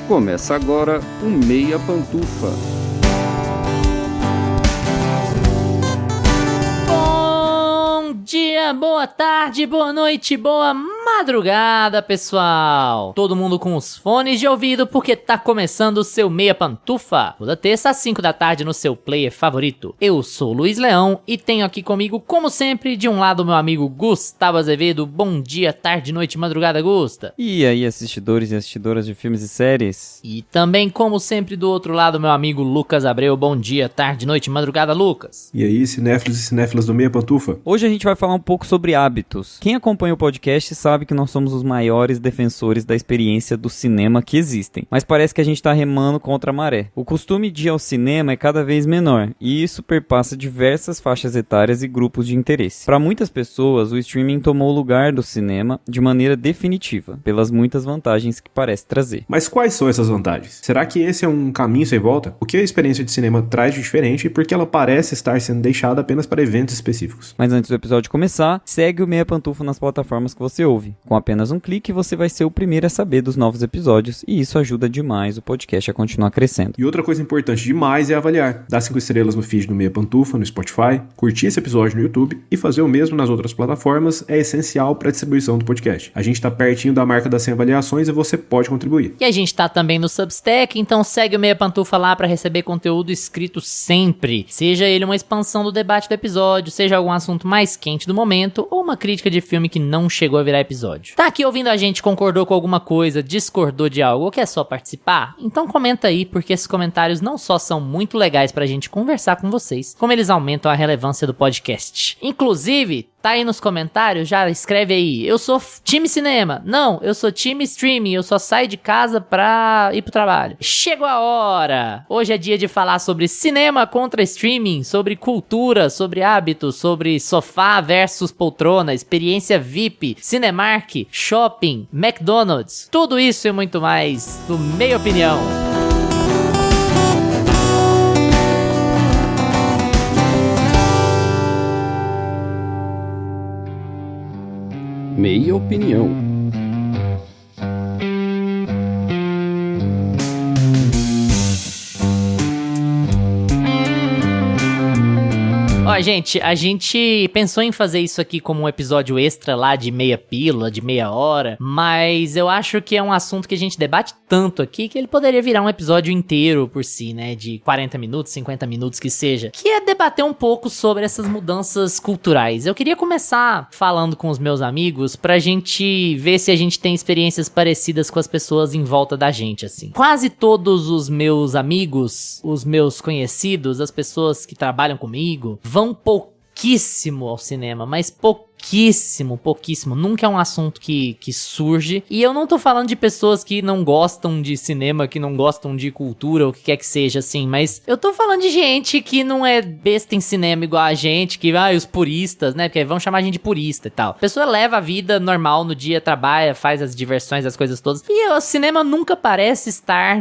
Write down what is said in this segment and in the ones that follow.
Começa agora o Meia Pantufa. Bom dia, boa tarde, boa noite, boa madrugada, pessoal! Todo mundo com os fones de ouvido porque tá começando o seu Meia Pantufa. Toda terça às 5 da tarde no seu player favorito. Eu sou o Luiz Leão e tenho aqui comigo, como sempre, de um lado meu amigo Gustavo Azevedo. Bom dia, tarde, noite, madrugada, Gusta. E aí, assistidores e assistidoras de filmes e séries? E também, como sempre, do outro lado, meu amigo Lucas Abreu. Bom dia, tarde, noite, madrugada, Lucas. E aí, cinéfilos e cinéfilas do Meia Pantufa? Hoje a gente vai falar um pouco sobre hábitos. Quem acompanha o podcast sabe que nós somos os maiores defensores da experiência do cinema que existem, mas parece que a gente tá remando contra a maré. O costume de ir ao cinema é cada vez menor, e isso perpassa diversas faixas etárias e grupos de interesse. Para muitas pessoas, o streaming tomou o lugar do cinema de maneira definitiva, pelas muitas vantagens que parece trazer. Mas quais são essas vantagens? Será que esse é um caminho sem volta? O que a experiência de cinema traz de diferente e por que ela parece estar sendo deixada apenas para eventos específicos? Mas antes do episódio começar, segue o Meia Pantufa nas plataformas que você ouve. Com apenas um clique, você vai ser o primeiro a saber dos novos episódios e isso ajuda demais o podcast a continuar crescendo. E outra coisa importante demais é avaliar. Dar 5 estrelas no feed do Meia Pantufa, no Spotify, curtir esse episódio no YouTube e fazer o mesmo nas outras plataformas é essencial para a distribuição do podcast. A gente tá pertinho da marca das 100 avaliações e você pode contribuir. E a gente tá também no Substack, então segue o Meia Pantufa lá pra receber conteúdo escrito sempre. Seja ele uma expansão do debate do episódio, seja algum assunto mais quente do momento, ou uma crítica de filme que não chegou a virar episódio. Tá aqui ouvindo a gente, concordou com alguma coisa, discordou de algo ou quer só participar? Então comenta aí, porque esses comentários não só são muito legais pra gente conversar com vocês, como eles aumentam a relevância do podcast. Inclusive, tá aí nos comentários, já escreve aí, eu sou time cinema, não, eu sou time streaming, eu só saio de casa pra ir pro trabalho. Chegou a hora! Hoje é dia de falar sobre cinema contra streaming, sobre cultura, sobre hábitos, sobre sofá versus poltrona, experiência VIP, Cinemark, shopping, McDonald's, tudo isso e muito mais no Meia Opinião. Meia Opinião. Ó, gente, a gente pensou em fazer isso aqui como um episódio extra lá de meia pílula, de meia hora, mas eu acho que é um assunto que a gente debate tanto aqui que ele poderia virar um episódio inteiro por si, né, de 40 minutos, 50 minutos que seja, que é debater um pouco sobre essas mudanças culturais. Eu queria começar falando com os meus amigos pra gente ver se a gente tem experiências parecidas com as pessoas em volta da gente, assim. Quase todos os meus amigos, os meus conhecidos, as pessoas que trabalham comigo, vão pouquíssimo ao cinema, mas pouquíssimo. Nunca é um assunto que surge. E eu não tô falando de pessoas que não gostam de cinema, que não gostam de cultura, ou o que quer que seja, assim. Mas eu tô falando de gente que não é besta em cinema igual a gente, que, os puristas, né? Porque vão chamar a gente de purista e tal. A pessoa leva a vida normal no dia, trabalha, faz as diversões, as coisas todas. E o cinema nunca parece estar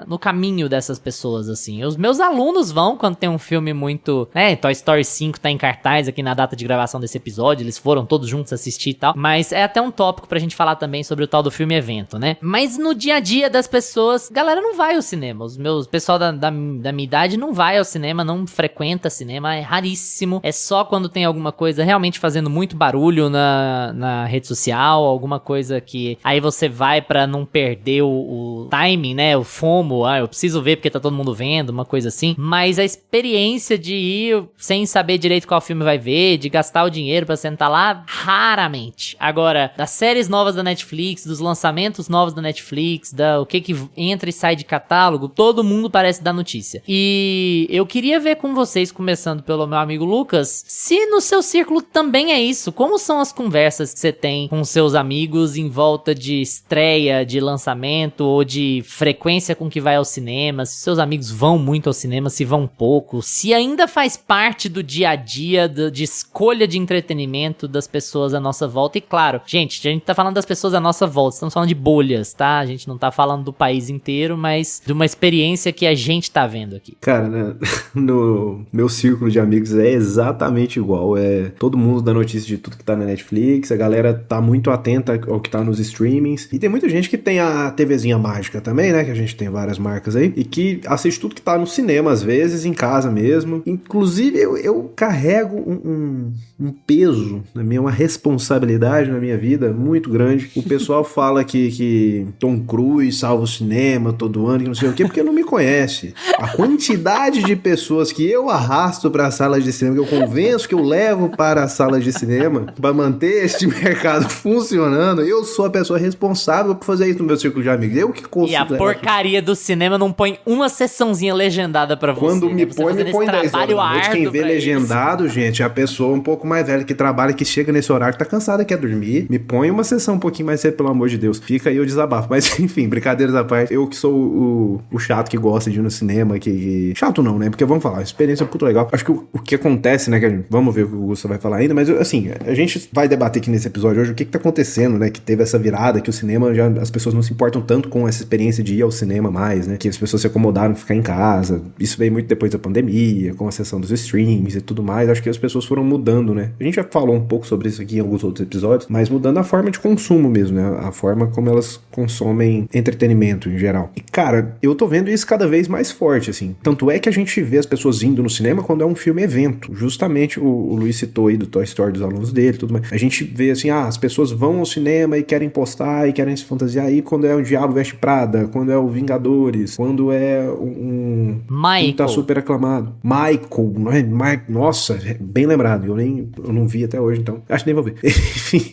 no caminho dessas pessoas, assim. Os meus alunos vão quando tem um filme muito, né? Toy Story 5 tá em cartaz aqui na data de gravação desse episódio. Eles foram todos juntos assistir e tal, mas é até um tópico pra gente falar também sobre o tal do filme evento, né? Mas no dia a dia das pessoas, galera não vai ao cinema, pessoal da minha idade não vai ao cinema, não frequenta cinema, é raríssimo, é só quando tem alguma coisa realmente fazendo muito barulho na rede social, alguma coisa que aí você vai pra não perder o timing, né, o FOMO, eu preciso ver porque tá todo mundo vendo, uma coisa assim, mas a experiência de ir sem saber direito qual filme vai ver, de gastar o dinheiro pra sentar lá, raramente. Agora, das séries novas da Netflix, dos lançamentos novos da Netflix, o que entra e sai de catálogo, todo mundo parece dar notícia. E eu queria ver com vocês, começando pelo meu amigo Lucas, se no seu círculo também é isso. Como são as conversas que você tem com seus amigos em volta de estreia, de lançamento ou de frequência com que vai ao cinema? Se seus amigos vão muito ao cinema, se vão pouco, se ainda faz parte do dia a dia de escolha de entretenimento perto das pessoas à nossa volta. E claro, gente, a gente tá falando das pessoas à nossa volta, estamos falando de bolhas, tá? A gente não tá falando do país inteiro, mas de uma experiência que a gente tá vendo aqui. Cara, né, no meu círculo de amigos é exatamente igual. É todo mundo dá notícia de tudo que tá na Netflix, a galera tá muito atenta ao que tá nos streamings. E tem muita gente que tem a TVzinha mágica também, né? Que a gente tem várias marcas aí. E que assiste tudo que tá no cinema, às vezes, em casa mesmo. Inclusive, eu carrego um peso na minha, uma responsabilidade na minha vida muito grande. O pessoal fala que Tom Cruise salva o cinema todo ano, que não sei o quê, porque não me conhece. A quantidade de pessoas que eu arrasto para as salas de cinema, que eu convenço, que eu levo para as salas de cinema, para manter este mercado funcionando, eu sou a pessoa responsável por fazer isso no meu círculo de amigos. Eu que consigo. E a porcaria do cinema não põe uma sessãozinha legendada pra você. Quando me você põe 10 horas. Quem vê legendado, isso. gente, é a pessoa um pouco mais velha que trabalha, que chega nesse horário, que tá cansada, quer dormir. Me põe uma sessão um pouquinho mais cedo, pelo amor de Deus. Fica aí o desabafo. Mas, enfim, brincadeiras à parte. Eu que sou o chato que gosta de ir no cinema, que... Chato não, né? Porque, vamos falar, a experiência é muito legal. Acho que o que acontece, né, que vamos ver o que o Gustavo vai falar ainda, mas, assim, a gente vai debater aqui nesse episódio hoje o que tá acontecendo, né? Que teve essa virada, que o cinema já... As pessoas não se importam tanto com essa experiência de ir ao cinema mais, né? Que as pessoas se acomodaram em ficar em casa. Isso veio muito depois da pandemia, com a sessão dos streams e tudo mais. Acho que as pessoas foram mudando, né? A gente já falou um pouco sobre isso aqui em alguns outros episódios, mas mudando a forma de consumo mesmo, né? A forma como elas consomem entretenimento em geral. E, cara, eu tô vendo isso cada vez mais forte, assim. Tanto é que a gente vê as pessoas indo no cinema quando é um filme evento. Justamente o Luiz citou aí do Toy Story, dos alunos dele e tudo mais. A gente vê, assim, as pessoas vão ao cinema e querem postar e querem se fantasiar aí quando é o Diabo Veste Prada, quando é o Vingadores, quando é um que tá super aclamado. Michael, não é? Nossa, bem lembrado. Eu não vi até hoje, então acho que nem vou ver. Enfim,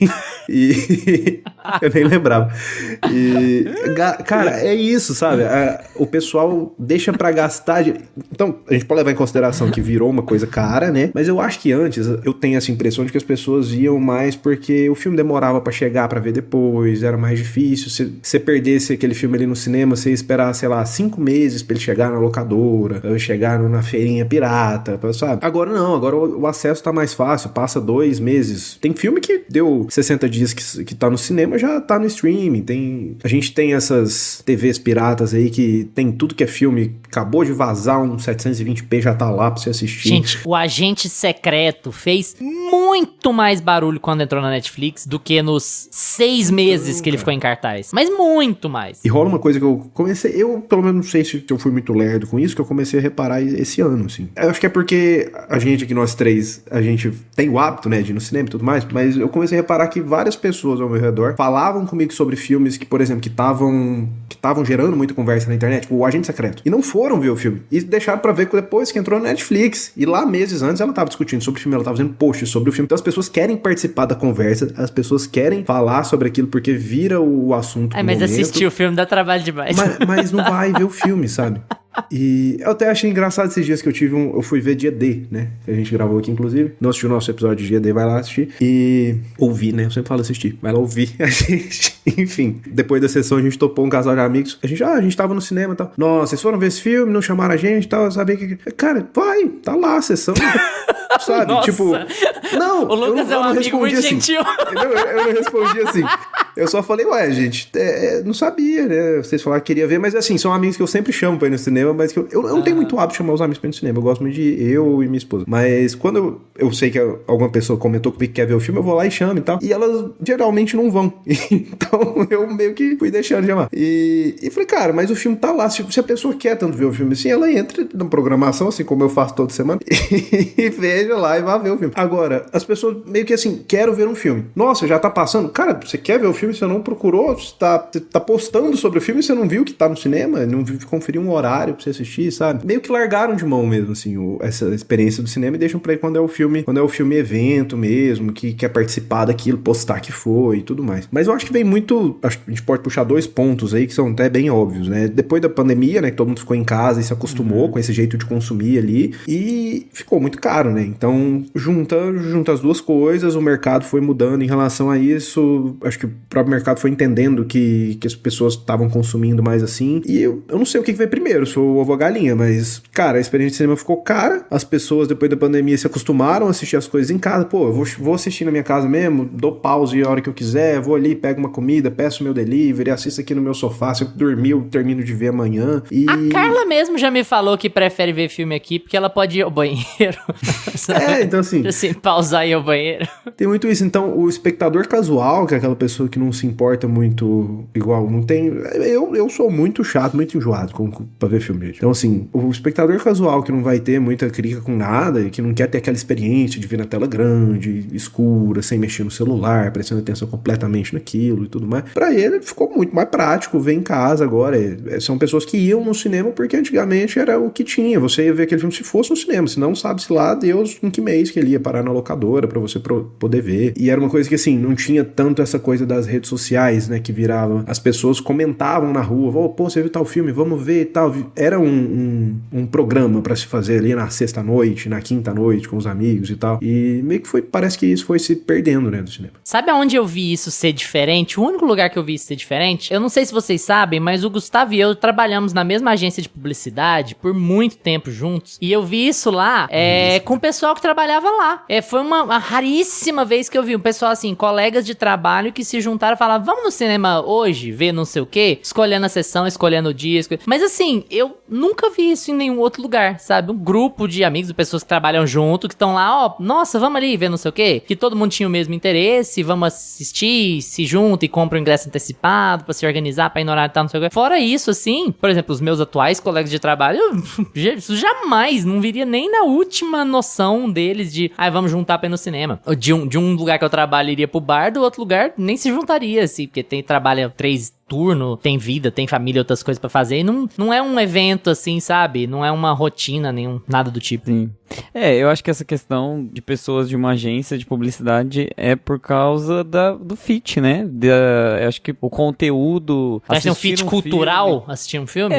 eu nem lembrava. E, cara, é isso, sabe? O pessoal deixa pra gastar. Então, a gente pode levar em consideração que virou uma coisa cara, né? Mas eu acho que antes eu tenho essa impressão de que as pessoas iam mais porque o filme demorava pra chegar, pra ver depois, era mais difícil. Se você perdesse aquele filme ali no cinema, você ia esperar, sei lá, 5 meses pra ele chegar na locadora, chegar na feirinha pirata, sabe? Agora não, agora o acesso tá mais fácil, passa 2 meses. Tem filme que deu 60 dias que tá no cinema, já tá no streaming. A gente tem essas TVs piratas aí que tem tudo que é filme, acabou de vazar um 720p, já tá lá pra você assistir. Gente, o Agente Secreto fez muito mais barulho quando entrou na Netflix do que nos 6 meses que ele ficou em cartaz. Mas muito mais. E rola uma coisa que eu comecei, eu pelo menos não sei se eu fui muito lerdo com isso, que eu comecei a reparar esse ano, assim. Eu acho que é porque a gente aqui, nós três, a gente tem o hábito, né, de ir no cinema e tudo mais, mas eu comecei a reparar que várias pessoas ao meu redor falavam comigo sobre filmes que, por exemplo, que estavam gerando muita conversa na internet, tipo o Agente Secreto, e não foram ver o filme, e deixaram pra ver depois que entrou na Netflix, e lá meses antes ela tava discutindo sobre o filme, ela tava fazendo posts sobre o filme, então as pessoas querem participar da conversa, as pessoas querem falar sobre aquilo porque vira o assunto do mas momento. Assistir o filme dá trabalho demais. Mas não vai ver o filme, sabe? E eu até achei engraçado esses dias que eu fui ver Dia D, né? Que a gente gravou aqui, inclusive. Não assistiu o nosso episódio de Dia D, vai lá assistir. E ouvir, né? Eu sempre falo assistir. Vai lá ouvir. A gente, enfim, depois da sessão a gente topou um casal de amigos. A gente tava no cinema e tal. Nossa, vocês foram ver esse filme, não chamaram a gente e tal. Eu sabia que... Cara, vai, tá lá a sessão. Sabe? Nossa. Tipo... Não, o Lucas é um amigo muito assim. gentil. Eu não respondi assim. Eu só falei, ué, gente, não sabia, né? Vocês falaram que queria ver, mas assim, são amigos que eu sempre chamo pra ir no cinema, mas que eu não tenho muito hábito de chamar os amigos pra ir no cinema. Eu gosto muito de eu e minha esposa. Mas quando eu sei que alguma pessoa comentou que quer ver o filme, eu vou lá e chamo e tal. E elas geralmente não vão. Então eu meio que fui deixando de chamar. E falei, cara, mas o filme tá lá. Se a pessoa quer tanto ver o filme assim, ela entra na programação, assim como eu faço toda semana, e veja lá e vá ver o filme. Agora, as pessoas meio que assim, quero ver um filme. Nossa, já tá passando. Cara, você quer ver o filme, você não procurou, você tá postando sobre o filme, você não viu que tá no cinema, não conferiu um horário pra você assistir, sabe? Meio que largaram de mão mesmo, assim, essa experiência do cinema e deixam pra ir quando é o filme evento mesmo, que quer participar daquilo, postar que foi e tudo mais. Mas eu acho que vem muito, acho que a gente pode puxar 2 pontos aí que são até bem óbvios, né? Depois da pandemia, né, que todo mundo ficou em casa e se acostumou com esse jeito de consumir ali e ficou muito caro, né? Então, junta as duas coisas, o mercado foi mudando em relação a isso. Acho que próprio mercado foi entendendo que as pessoas estavam consumindo mais assim. E eu não sei o que veio primeiro, se foi o ovo ou a galinha, mas, cara, a experiência de cinema ficou cara. As pessoas, depois da pandemia, se acostumaram a assistir as coisas em casa. Pô, eu vou assistir na minha casa mesmo, dou pause a hora que eu quiser, vou ali, pego uma comida, peço meu delivery, assisto aqui no meu sofá. Se eu dormir, eu termino de ver amanhã. E... A Carla mesmo já me falou que prefere ver filme aqui porque ela pode ir ao banheiro. Então assim... Assim, pausar e ir ao banheiro. Tem muito isso. Então, o espectador casual, que é aquela pessoa que não se importa muito, igual, não tem... Eu sou muito chato, muito enjoado pra ver filme, gente. Então, assim, o espectador casual que não vai ter muita crítica com nada e que não quer ter aquela experiência de ver na tela grande, escura, sem mexer no celular, prestando atenção completamente naquilo e tudo mais, pra ele ficou muito mais prático ver em casa agora. São pessoas que iam no cinema porque antigamente era o que tinha. Você ia ver aquele filme se fosse no cinema, senão sabe-se lá Deus em que mês que ele ia parar na locadora pra você poder ver. E era uma coisa que, assim, não tinha tanto essa coisa das redes sociais, né, que virava. As pessoas comentavam na rua, pô, você viu tal filme, vamos ver e tal. Era um programa pra se fazer ali na sexta-noite, na quinta-noite, com os amigos e tal. E meio que parece que isso foi se perdendo, né, do cinema. Sabe aonde eu vi isso ser diferente? O único lugar que eu vi isso ser diferente, eu não sei se vocês sabem, mas o Gustavo e eu trabalhamos na mesma agência de publicidade por muito tempo juntos. E eu vi isso lá com o pessoal que trabalhava lá. Foi uma raríssima vez que eu vi um pessoal assim, colegas de trabalho que se juntaram e falavam, vamos no cinema hoje, ver não sei o quê, escolhendo a sessão, escolhendo o dia. Mas assim, eu nunca vi isso em nenhum outro lugar, sabe? Um grupo de amigos, pessoas que trabalham junto, que estão lá, nossa, vamos ali ver não sei o quê, que todo mundo tinha o mesmo interesse, vamos assistir, se junta e compra o ingresso antecipado pra se organizar, pra ir no horário e tal, não sei o quê. Fora isso, assim, por exemplo, os meus atuais colegas de trabalho, isso jamais, não viria nem na última noção deles de, vamos juntar pra ir no cinema. De um lugar que eu trabalho iria pro bar, do outro lugar nem se juntaria, assim, porque trabalha 3 turno, tem vida, tem família, outras coisas pra fazer, e não é um evento assim, sabe? Não é uma rotina, nada do tipo. Sim. Eu acho que essa questão de pessoas de uma agência de publicidade é por causa do fit, né? Eu acho que o conteúdo... Parece um fit cultural, assistir um filme?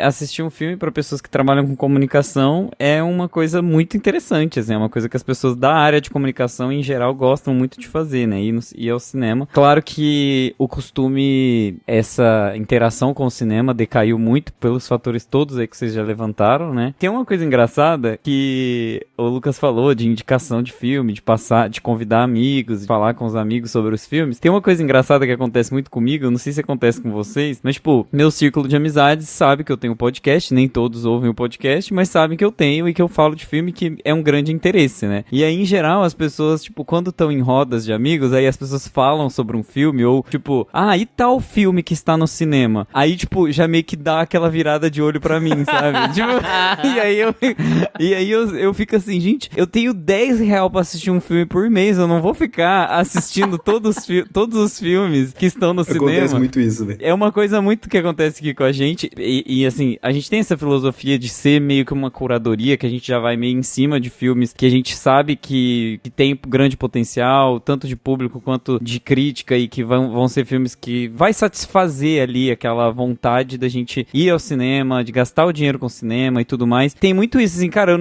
Assistir um filme para pessoas que trabalham com comunicação é uma coisa muito interessante, assim, é uma coisa que as pessoas da área de comunicação em geral gostam muito de fazer, né? Ir ao cinema. Claro que o costume, essa interação com o cinema decaiu muito pelos fatores todos aí que vocês já levantaram, né? Tem uma coisa engraçada que o Lucas falou de indicação de filme, de convidar amigos, de falar com os amigos sobre os filmes. Tem uma coisa engraçada que acontece muito comigo, eu não sei se acontece com vocês, mas tipo, meu círculo de amizades sabe que eu tenho um podcast, nem todos ouvem o podcast, mas sabem que eu tenho e que eu falo de filme que é um grande interesse, né? E aí, em geral, as pessoas, tipo, quando estão em rodas de amigos, aí as pessoas falam sobre um filme ou, tipo, e tal filme que está no cinema? Aí, tipo, já meio que dá aquela virada de olho pra mim, sabe? Tipo, e aí eu fico assim, gente, eu tenho R$10 pra assistir um filme por mês, eu não vou ficar assistindo todos os filmes que estão no cinema. Acontece muito isso, velho. É uma coisa muito que acontece aqui com a gente, e assim, a gente tem essa filosofia de ser meio que uma curadoria, que a gente já vai meio em cima de filmes que a gente sabe que tem grande potencial, tanto de público quanto de crítica, e que vão ser filmes que vai satisfazer ali aquela vontade da gente ir ao cinema, de gastar o dinheiro com o cinema e tudo mais. Tem muito isso, assim, cara, eu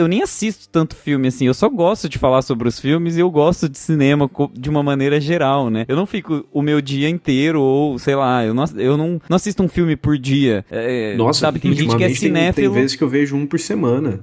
nem assisto tanto filme, assim, eu só gosto de falar sobre os filmes e eu gosto de cinema de uma maneira geral, né? Eu não fico o meu dia inteiro, ou, sei lá, eu não assisto um filme por dia. Nossa, sabe, tem gente que é cinéfilo. Tem vezes que eu vejo um por semana.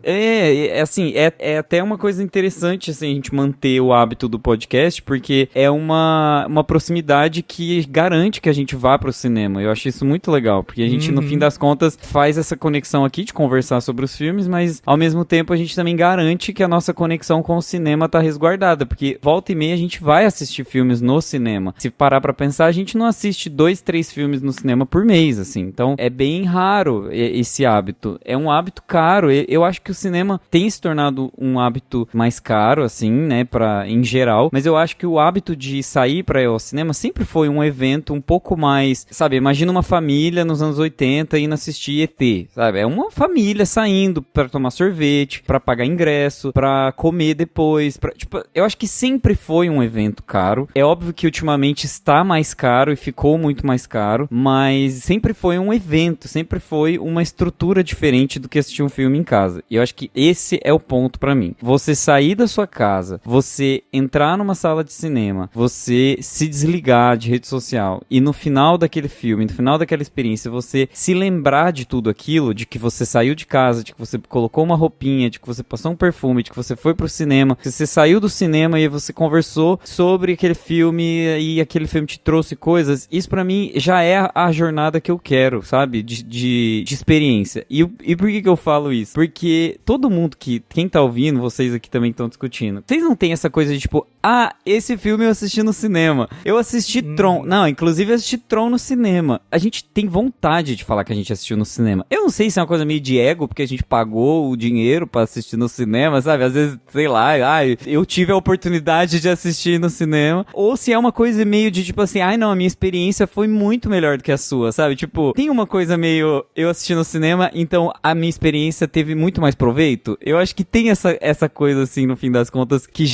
Assim, é até uma coisa interessante, assim, a gente manter o hábito do podcast, porque é uma proximidade que garante que a gente vá pro cinema. Eu acho isso muito legal, porque a gente, no fim das contas, faz essa conexão aqui de conversar sobre os filmes, mas ao mesmo tempo a gente também garante que a nossa conexão com o cinema tá resguardada, porque volta e meia a gente vai assistir filmes no cinema. Se parar pra pensar, a gente não assiste 2, 3 filmes no cinema por mês, assim. Então é bem raro esse hábito. É um hábito caro. Eu acho que o cinema tem se tornado um hábito mais caro, assim, né, em geral, mas eu acho que o hábito de sair pra ir ao cinema sempre foi um evento evento um pouco mais, sabe, imagina uma família nos anos 80 indo assistir ET, sabe, é uma família saindo pra tomar sorvete, pra pagar ingresso, pra comer depois, tipo, eu acho que sempre foi um evento caro, é óbvio que ultimamente está mais caro e ficou muito mais caro, mas sempre foi um evento, sempre foi uma estrutura diferente do que assistir um filme em casa, e eu acho que esse é o ponto pra mim, você sair da sua casa, você entrar numa sala de cinema, você se desligar de rede social e no final daquele filme, no final daquela experiência, você se lembrar de tudo aquilo, de que você saiu de casa, de que você colocou uma roupinha, de que você passou um perfume, de que você foi pro cinema, que você saiu do cinema e você conversou sobre aquele filme e aquele filme te trouxe coisas, isso pra mim já é a jornada que eu quero, sabe? De experiência. E por que eu falo isso? Porque todo mundo quem tá ouvindo, vocês aqui também estão discutindo, vocês não tem essa coisa de tipo, esse filme eu assisti no cinema. Eu assisti Tron. Não, inclusive eu assisti Tron no cinema. A gente tem vontade de falar que a gente assistiu no cinema. Eu não sei se é uma coisa meio de ego, porque a gente pagou o dinheiro pra assistir no cinema, sabe? Às vezes, sei lá, eu tive a oportunidade de assistir no cinema. Ou se é uma coisa meio de tipo assim, não, a minha experiência foi muito melhor do que a sua, sabe? Tipo, tem uma coisa meio, eu assisti no cinema, então a minha experiência teve muito mais proveito. Eu acho que tem essa coisa assim, no fim das contas, que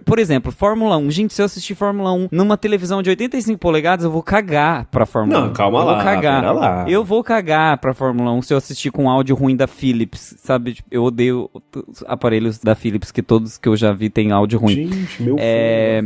por exemplo, Fórmula 1. Gente, se eu assistir Fórmula 1 numa televisão de 85 polegadas, eu vou cagar pra Fórmula 1. Não, calma eu lá, vou cagar. pera lá. Eu vou cagar pra Fórmula 1 se eu assistir com áudio ruim da Philips, sabe? Eu odeio os aparelhos da Philips, que todos que eu já vi tem áudio ruim. Gente, meu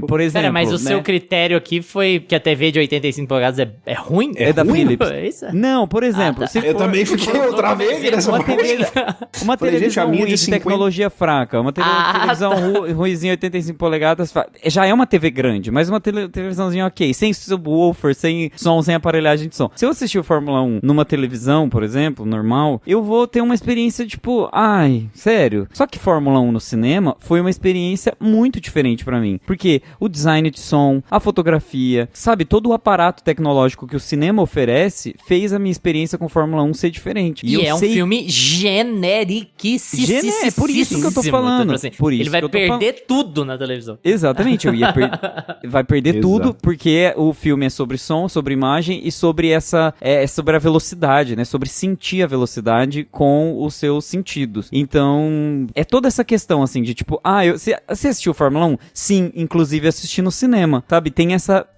por exemplo, Pera, mas o seu critério aqui foi que a TV de 85 polegadas é ruim? É da ruim? Philips. Isso? Não, por exemplo, se Eu for, também fiquei outra vez nessa uma Falei, televisão gente, a minha ruim de 50 tecnologia fraca, uma televisão ruimzinha 85 polegadas, já é uma TV grande, mas uma televisãozinha ok, sem subwoofer, sem som, sem aparelhagem de som. Se eu assistir o Fórmula 1 numa televisão, por exemplo, normal, eu vou ter uma experiência tipo, sério. Só que Fórmula 1 no cinema foi uma experiência muito diferente pra mim, porque o design de som, a fotografia, sabe, todo o aparato tecnológico que o cinema oferece fez a minha experiência com Fórmula 1 ser diferente. E é um filme generiquíssimo. É por isso que eu tô falando. Assim, por isso ele vai que eu tô perder tudo na televisão. Exatamente, vai perder tudo, porque o filme é sobre som, sobre imagem e sobre sobre a velocidade, né? Sobre sentir a velocidade com os seus sentidos. Então, é toda essa questão, assim, de tipo, você assistiu Fórmula 1? Sim, inclusive assisti no cinema, sabe? Tem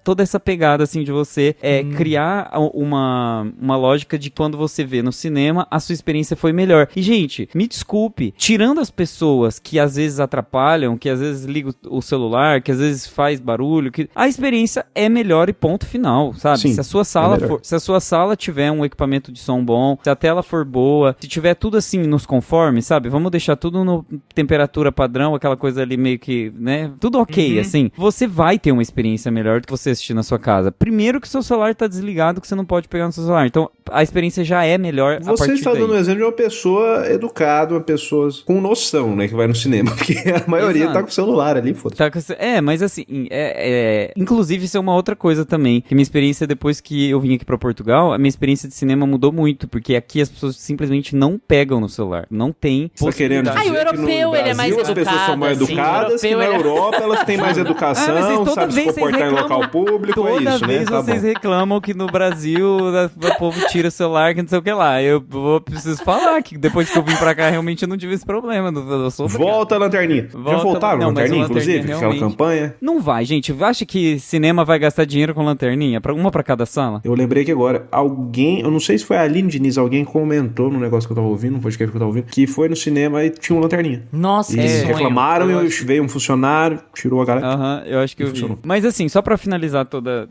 toda essa pegada, assim, de você criar uma lógica de quando você vê no cinema, a sua experiência foi melhor. E, gente, me desculpe, tirando as pessoas que às vezes atrapalham, que às vezes ligam o celular, que às vezes faz barulho, que a experiência é melhor e ponto final, sabe? Sim, se a sua sala tiver um equipamento de som bom, se a tela for boa, se tiver tudo assim nos conformes, sabe? Vamos deixar tudo no temperatura padrão, aquela coisa ali meio que, né? Tudo ok, assim. Você vai ter uma experiência melhor do que você assistir na sua casa. Primeiro que o seu celular tá desligado, que você não pode pegar no seu celular. Então, a experiência já é melhor a partir Você está daí. dando um exemplo de uma pessoa educada, uma pessoa com noção, né? Que vai no cinema. Porque a maioria tá com o celular ali, foda-se. Mas assim, inclusive isso é uma outra coisa também, que minha experiência depois que eu vim aqui pra Portugal, a minha experiência de cinema mudou muito, porque aqui as pessoas simplesmente não pegam no celular, não tem Você tá querendo dizer o europeu, ele é mais as pessoas são mais educado, educadas, assim, que na Europa elas têm mais mas educação, toda sabem se vez vocês comportar em reclamam- local público, Toda é isso, vez né? Tá vocês bom. reclamam que no Brasil o povo tira o celular, que não sei o que lá. Eu preciso falar que depois que eu vim pra cá, realmente eu não tive esse problema. Eu sou obrigado. Volta a lanterninha. Já voltaram a Não, mas lanterninha, a lanterninha inclusive? Aquela realmente- campanha. Não vai, gente. Acha que cinema vai gastar dinheiro com lanterninha? Uma pra cada sala? Eu lembrei que agora, eu não sei se foi a Aline Diniz, alguém comentou no negócio que eu tava ouvindo, no podcast que eu tava ouvindo, que foi no cinema e tinha uma lanterninha. Nossa, E que sonho. reclamaram, eu veio um funcionário, tirou a galera. Eu acho que eu vi. Funcionou. Mas assim, só pra finalizar toda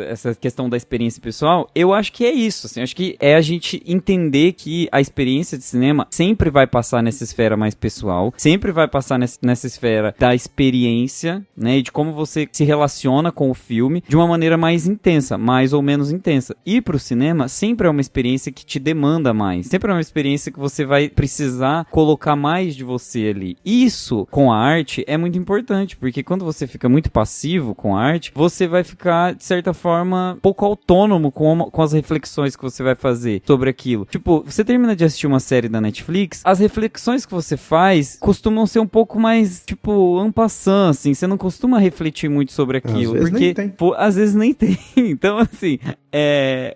essa questão da experiência pessoal, eu acho que é isso, assim, acho que é a gente entender que a experiência de cinema sempre vai passar nessa esfera mais pessoal, sempre vai passar nessa esfera da experiência, né, e de como você se relaciona com o filme de uma maneira mais intensa, mais ou menos intensa. Ir pro cinema sempre é uma experiência que te demanda mais, sempre é uma experiência que você vai precisar colocar mais de você ali. Isso, com a arte, é muito importante, porque quando você fica muito passivo com a arte, você vai ficar, de certa forma, pouco autônomo com as reflexões que você vai fazer sobre aquilo. Tipo, você termina de assistir uma série da Netflix, as reflexões que você faz costumam ser um pouco mais, tipo, en passant, assim, você não costuma refletir muito sobre aquilo, Às vezes porque nem tem. às vezes nem tem. Então, assim,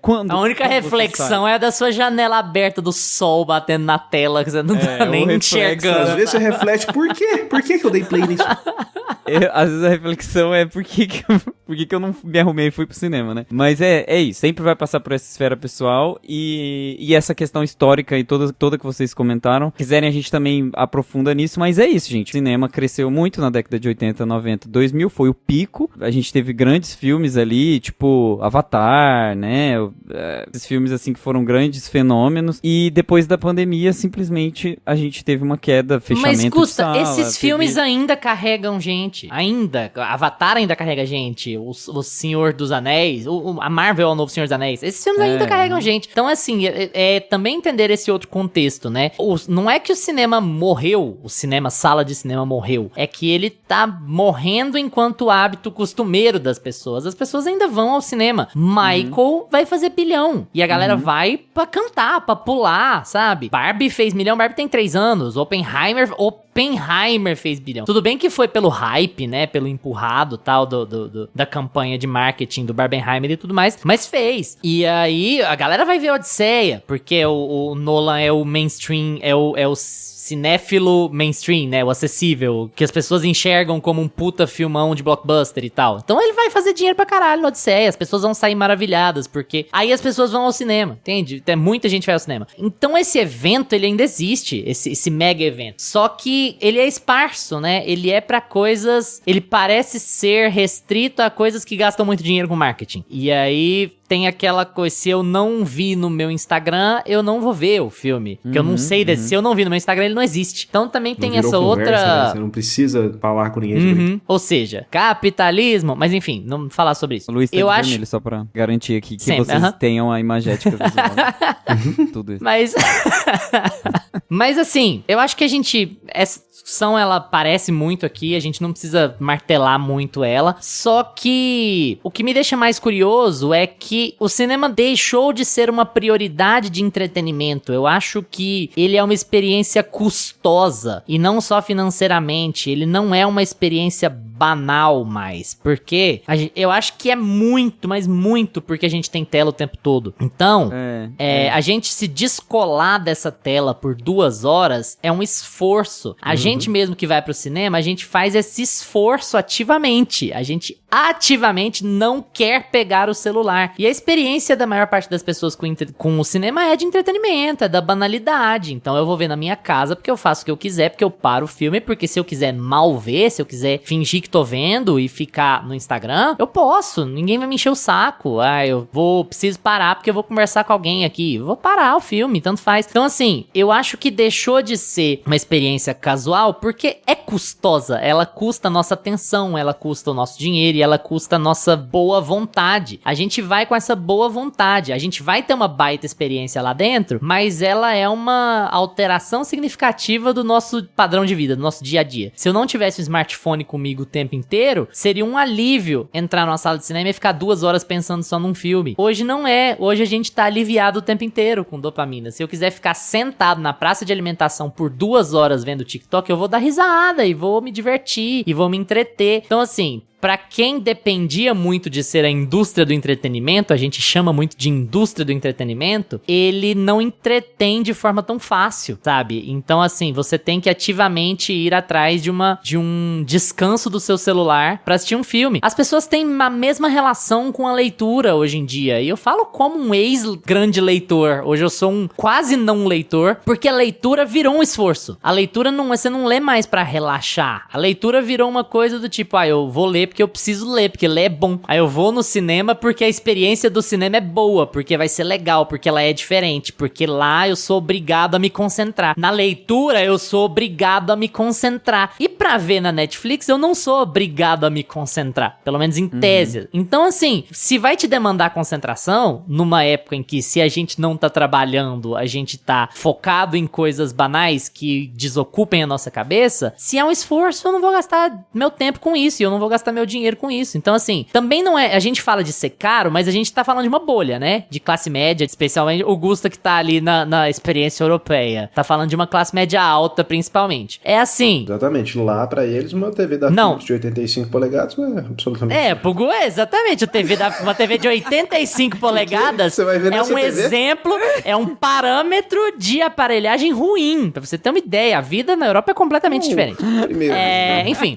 quando... A única quando você reflexão sai- é a da sua janela aberta do sol batendo na tela, que você não tá o nem reflexo, enxergando. Às vezes você reflete, por quê? Por que eu dei play nisso? Às vezes a reflexão é por que eu não me arrumei e fui pro cinema, né? Mas é isso, sempre vai passar por essa esfera pessoal e essa questão histórica e toda que vocês comentaram. Quiserem, a gente também aprofunda nisso, mas é isso, gente. O cinema cresceu muito na década de 80, 90, 2000, foi o pico. A gente teve grandes filmes ali, tipo Avatar, né? Esses filmes, assim, que foram grandes fenômenos. E depois da pandemia, simplesmente, a gente teve uma queda, fechamento Mas, Gusta, de sala, esses teve- filmes ainda carregam gente. Ainda. Avatar ainda carrega gente. O Senhor dos Anéis. A Marvel é o novo Senhor dos Anéis. Esses filmes ainda carregam gente. Então, assim, também entender esse outro contexto, né? Não é que o cinema morreu, sala de cinema morreu. É que ele tá morrendo enquanto hábito costumeiro das pessoas. As pessoas ainda vão ao cinema. Michael vai fazer bilhão. E a galera vai pra cantar, pra pular, sabe? Barbie fez milhão, Barbie tem 3 anos. Oppenheimer fez bilhão. Tudo bem que foi pelo hype, né? Pelo empurrado tal da campanha de marketing do Barbenheimer e tudo mais, mas fez. E aí a galera vai ver Odisseia, porque o Nolan é o mainstream, é o cinéfilo mainstream, né? O acessível, que as pessoas enxergam como um puta filmão de blockbuster e tal. Então ele vai fazer dinheiro pra caralho no Odisseia, as pessoas vão sair maravilhadas, porque aí as pessoas vão ao cinema, entende? Muita gente vai ao cinema. Então esse evento, ele ainda existe, esse mega evento. Só que ele é esparso, né? Ele é pra coisas... Ele parece ser restrito a coisas que gastam muito dinheiro com marketing. E aí... tem aquela coisa, se eu não vi no meu Instagram, eu não vou ver o filme. Porque eu não sei, se eu não vi no meu Instagram, ele não existe. Então também tem Não virou essa conversa, outra... né? Você não precisa falar com ninguém sobre isso. Ou seja, capitalismo... Mas enfim, não vou falar sobre isso. O Luiz tá eu de acho... vermelho, só pra garantir aqui que Sempre, vocês tenham a imagética visual. Tudo isso. Mas... Mas assim, eu acho que a gente... Essa discussão, ela aparece muito aqui, a gente não precisa martelar muito ela. Só que o que me deixa mais curioso é que o cinema deixou de ser uma prioridade de entretenimento. Eu acho que ele é uma experiência custosa, e não só financeiramente. Ele não é uma experiência banal mais, porque eu acho que é muito, mas muito, porque a gente tem tela o tempo todo. Então, a gente se descolar dessa tela por 2 horas é um esforço. A gente mesmo que vai pro cinema, a gente faz esse esforço ativamente. A gente ativamente não quer pegar o celular. E a experiência da maior parte das pessoas com o cinema é de entretenimento, é da banalidade. Então eu vou ver na minha casa porque eu faço o que eu quiser, porque eu paro o filme, porque se eu quiser mal ver, se eu quiser fingir que tô vendo e ficar no Instagram, eu posso. Ninguém vai me encher o saco. Preciso parar porque eu vou conversar com alguém aqui. Eu vou parar o filme, tanto faz. Então assim, eu acho que deixou de ser uma experiência casual porque é custosa. Ela custa a nossa atenção, ela custa o nosso dinheiro e ela custa a nossa boa vontade. A gente vai com essa boa vontade. A gente vai ter uma baita experiência lá dentro, mas ela é uma alteração significativa do nosso padrão de vida, do nosso dia a dia. Se eu não tivesse um smartphone comigo o tempo inteiro, seria um alívio entrar numa sala de cinema e ficar 2 horas pensando só num filme. Hoje não é. Hoje a gente tá aliviado o tempo inteiro com dopamina. Se eu quiser ficar sentado na praça de alimentação por 2 horas vendo TikTok, eu vou dar risada e vou me divertir e vou me entreter. Então assim, pra quem dependia muito de ser a indústria do entretenimento, a gente chama muito de indústria do entretenimento, ele não entretém de forma tão fácil, sabe? Então, assim, você tem que ativamente ir atrás de um descanso do seu celular pra assistir um filme. As pessoas têm a mesma relação com a leitura hoje em dia, e eu falo como um ex-grande leitor. Hoje eu sou um quase não leitor, porque a leitura virou um esforço. A leitura você não lê mais pra relaxar. A leitura virou uma coisa do tipo, eu vou ler porque eu preciso ler, porque ler é bom. Aí eu vou no cinema porque a experiência do cinema é boa, porque vai ser legal, porque ela é diferente, porque lá eu sou obrigado a me concentrar. Na leitura eu sou obrigado a me concentrar. E pra ver na Netflix eu não sou obrigado a me concentrar, pelo menos em tese. Então assim, se vai te demandar concentração, numa época em que se a gente não tá trabalhando, a gente tá focado em coisas banais que desocupem a nossa cabeça, se é um esforço, eu não vou gastar meu tempo com isso, e eu não vou gastar meu meu dinheiro com isso. Então, assim, também não é... A gente fala de ser caro, mas a gente tá falando de uma bolha, né? De classe média, especialmente o Gusta que tá ali na experiência europeia. Tá falando de uma classe média alta, principalmente. É assim... Exatamente. Lá, pra eles, uma TV da Philips de 85 polegadas não é absolutamente... Exatamente. Uma TV de 85 polegadas Você vai ver é nessa um TV? exemplo, é um parâmetro de aparelhagem ruim. Pra você ter uma ideia, a vida na Europa é completamente diferente. Primeiro. Enfim.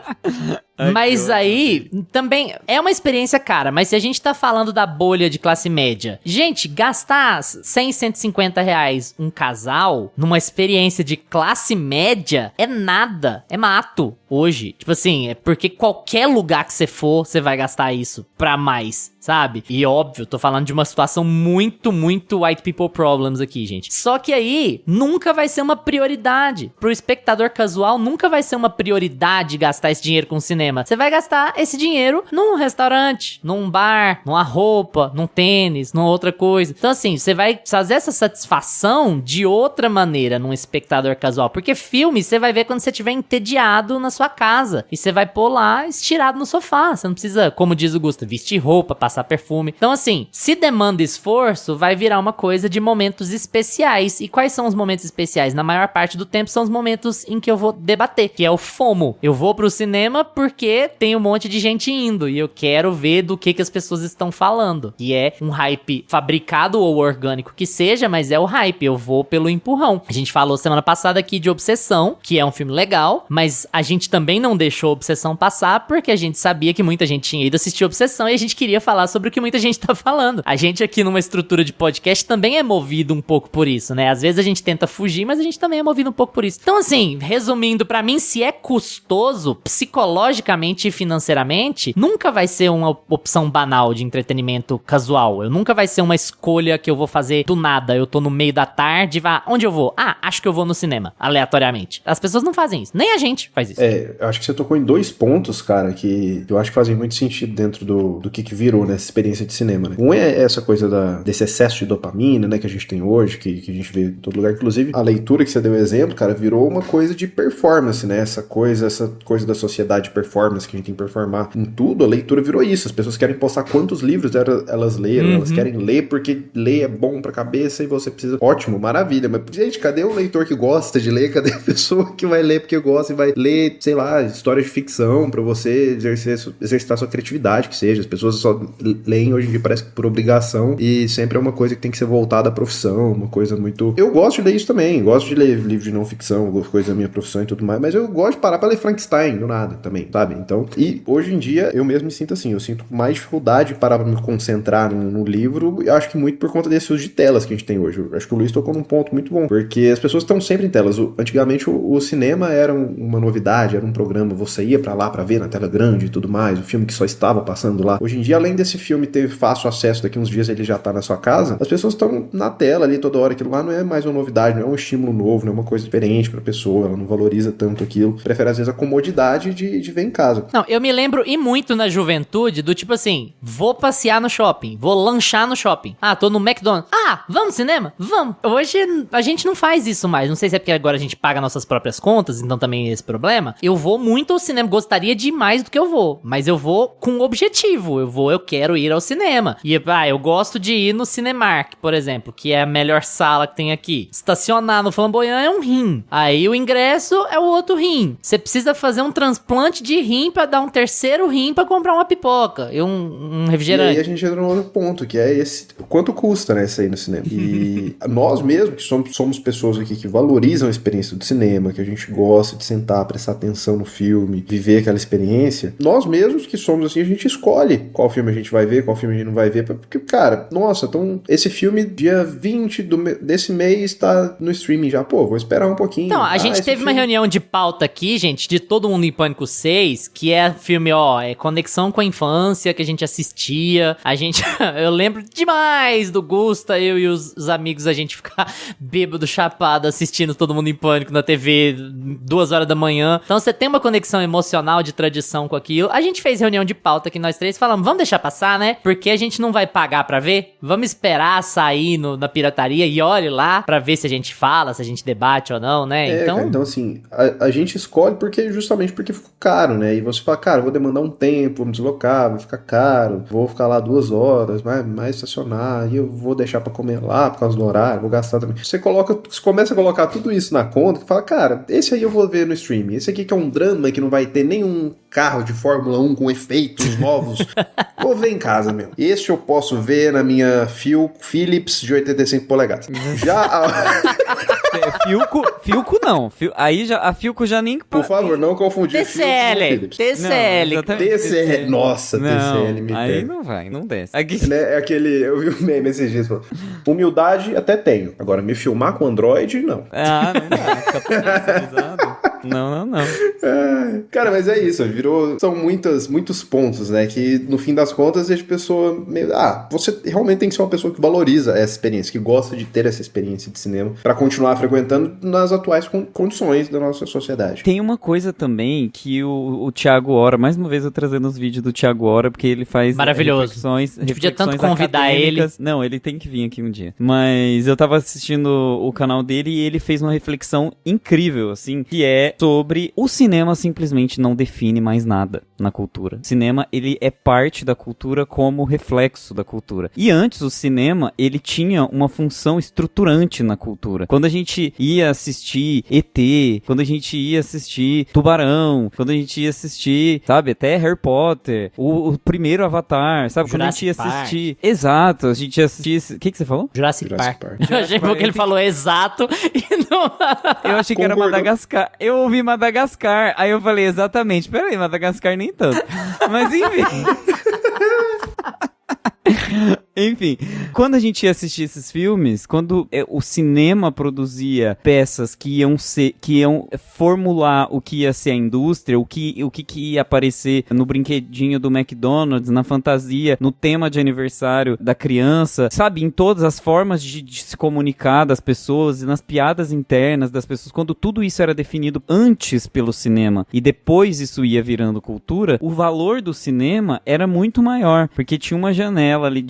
Mas aí, também é uma experiência cara, mas se a gente tá falando da bolha de classe média, gente, gastar 100, 150 reais um casal numa experiência de classe média é nada, é mato hoje. Tipo assim, é porque qualquer lugar que você for, você vai gastar isso pra mais, sabe? E óbvio, tô falando de uma situação muito, muito white people problems aqui, gente. Só que aí, nunca vai ser uma prioridade. Pro espectador casual, nunca vai ser uma prioridade gastar esse dinheiro com cinema. Você vai gastar esse dinheiro num restaurante, num bar, numa roupa, num tênis, numa outra coisa. Então assim, você vai fazer essa satisfação de outra maneira num espectador casual. Porque filme, você vai ver quando você estiver entediado na sua casa. E você vai pôr lá, estirado no sofá. Você não precisa, como diz o Gusta, vestir roupa, passar perfume. Então assim, se demanda esforço, vai virar uma coisa de momentos especiais. E quais são os momentos especiais? Na maior parte do tempo são os momentos em que eu vou debater, que é o FOMO. Eu vou pro cinema porque tem um monte de gente indo e eu quero ver do que as pessoas estão falando. E é um hype fabricado ou orgânico que seja, mas é o hype. Eu vou pelo empurrão. A gente falou semana passada aqui de Obsessão, que é um filme legal, mas a gente também não deixou Obsessão passar porque a gente sabia que muita gente tinha ido assistir Obsessão e a gente queria falar sobre o que muita gente tá falando. A gente aqui numa estrutura de podcast também é movido um pouco por isso, né? Às vezes a gente tenta fugir, mas a gente também é movido um pouco por isso. Então assim, resumindo, pra mim, se é custoso, psicologicamente e financeiramente, nunca vai ser uma opção banal de entretenimento casual. Nunca vai ser uma escolha que eu vou fazer do nada. Eu tô no meio da tarde, onde eu vou? Acho que eu vou no cinema, aleatoriamente. As pessoas não fazem isso. Nem a gente faz isso. Eu acho que você tocou em dois pontos, cara, que eu acho que fazem muito sentido dentro do que virou nessa experiência de cinema, né? Um é essa coisa desse excesso de dopamina, né, que a gente tem hoje, que a gente vê em todo lugar. Inclusive, a leitura que você deu exemplo, cara, virou uma coisa de performance, né? Essa coisa da sociedade de performance que a gente tem que performar em tudo, a leitura virou isso. As pessoas querem postar quantos livros elas leram, elas querem ler porque ler é bom pra cabeça e você precisa... Ótimo, maravilha, mas gente, cadê o leitor que gosta de ler? Cadê a pessoa que vai ler porque gosta e vai ler, sei lá, histórias de ficção pra você exercitar sua criatividade, que seja. As pessoas só leem hoje em dia, parece que por obrigação, e sempre é uma coisa que tem que ser voltada à profissão, uma coisa muito... Eu gosto de ler isso também, gosto de ler livros de não ficção, coisa da minha profissão e tudo mais, mas eu gosto de parar pra ler Frankenstein do nada também, sabe? Então, e hoje em dia eu mesmo me sinto assim, eu sinto mais dificuldade para me concentrar no livro, eu acho que muito por conta desse uso de telas que a gente tem hoje. Eu acho que o Luiz tocou num ponto muito bom, porque as pessoas estão sempre em telas. Antigamente o cinema era uma novidade, era um programa, você ia pra lá pra ver na tela grande e tudo mais, o filme que só estava passando lá. Hoje em dia, além desse filme ter fácil acesso, daqui uns dias ele já tá na sua casa, as pessoas estão na tela ali toda hora, aquilo lá não é mais uma novidade, não é um estímulo novo, não é uma coisa diferente pra pessoa, ela não valoriza tanto aquilo, prefere às vezes a comodidade de ver em casa. Não, eu me lembro e muito na juventude do tipo assim, vou passear no shopping, vou lanchar no shopping. Tô no McDonald's. Vamos no cinema? Vamos. Hoje a gente não faz isso mais. Não sei se é porque agora a gente paga nossas próprias contas, então também é esse problema. Eu vou muito ao cinema, gostaria de ir mais do que eu vou, mas eu vou com objetivo. Eu quero ir ao cinema. E eu gosto de ir no Cinemark, por exemplo, que é a melhor sala que tem aqui. Estacionar no Flamboyant é um rim. Aí o ingresso é o outro rim. Você precisa fazer um transplante de rim pra dar um terceiro rim pra comprar uma pipoca e um refrigerante. E aí a gente entra no outro ponto, que é esse... Quanto custa, né, sair no cinema? E nós mesmos, que somos pessoas aqui que valorizam a experiência do cinema, que a gente gosta de sentar, prestar atenção no filme, viver aquela experiência, nós mesmos que somos assim, a gente escolhe qual filme a gente vai ver, qual filme a gente não vai ver, porque, cara, nossa, então, esse filme, dia 20 desse mês, tá no streaming já, vou esperar um pouquinho. Então, a gente teve uma reunião de pauta aqui, gente, de Todo Mundo em Pânico 6, que é filme, é conexão com a infância, que a gente assistia, eu lembro demais do Gusta, eu e os amigos, a gente ficar bêbado, chapado, assistindo Todo Mundo em Pânico na TV 2 horas da manhã. Então você tem uma conexão emocional de tradição com aquilo. A gente fez reunião de pauta aqui, nós três falamos, vamos deixar passar, né? Porque a gente não vai pagar pra ver. Vamos esperar sair na pirataria e olhe lá pra ver se a gente fala, se a gente debate ou não, né? Então assim, a gente escolhe justamente porque ficou caro, né? E você fala, cara, vou demandar um tempo, vou me deslocar, vai ficar caro, vou ficar lá 2 horas, mais estacionar, e eu vou deixar pra comer lá por causa do horário, vou gastar também. Você começa a colocar tudo isso na conta e fala, cara, esse aí eu vou ver no streaming, esse aqui que é um drama que não vai ter nenhum carro de Fórmula 1 com efeitos novos, vou ver em casa mesmo. Este eu posso ver na minha Philips de 85 polegadas. Filco não. Aí a Filco já nem... Por favor, não confundir TCL. TCL. Nossa, TCL me aí pega. não vai, não desce. É aquele... Eu vi um meme esses dias falando, humildade até tenho. Agora, me filmar com Android, não. Ah, não dá. Fica personalizado. Não. Cara, mas é isso. São muitos pontos, né? Que, no fim das contas, deixa a pessoa meio... você realmente tem que ser uma pessoa que valoriza essa experiência, que gosta de ter essa experiência de cinema pra continuar frequentando nas atuais condições da nossa sociedade. Tem uma coisa também que o Thiago Ora, mais uma vez eu trazendo os vídeos do Thiago Ora, porque ele faz reflexões podia tanto convidar acadêmicas. Não, ele tem que vir aqui um dia. Mas eu tava assistindo o canal dele e ele fez uma reflexão incrível, assim, que é sobre o cinema simplesmente não define mais nada na cultura. O cinema, ele é parte da cultura como reflexo da cultura. E antes, o cinema, ele tinha uma função estruturante na cultura. Quando a gente ia assistir ET, quando a gente ia assistir Tubarão, quando a gente ia assistir, sabe, até Harry Potter, o primeiro Avatar, sabe, quando a gente ia assistir... Exato, a gente ia assistir... O que você falou? Jurassic Park. Eu achei que ele falou exato e não... Eu achei que era Madagascar. Eu ouvi Madagascar, aí eu falei exatamente. Peraí, Madagascar nem tanto. Mas enfim... Enfim, quando a gente ia assistir esses filmes, quando o cinema produzia peças que iam formular o que ia ser a indústria, o que ia aparecer no brinquedinho do McDonald's, na fantasia, no tema de aniversário da criança, sabe, em todas as formas de se comunicar das pessoas e nas piadas internas das pessoas, quando tudo isso era definido antes pelo cinema e depois isso ia virando cultura, o valor do cinema era muito maior, porque tinha uma janela ali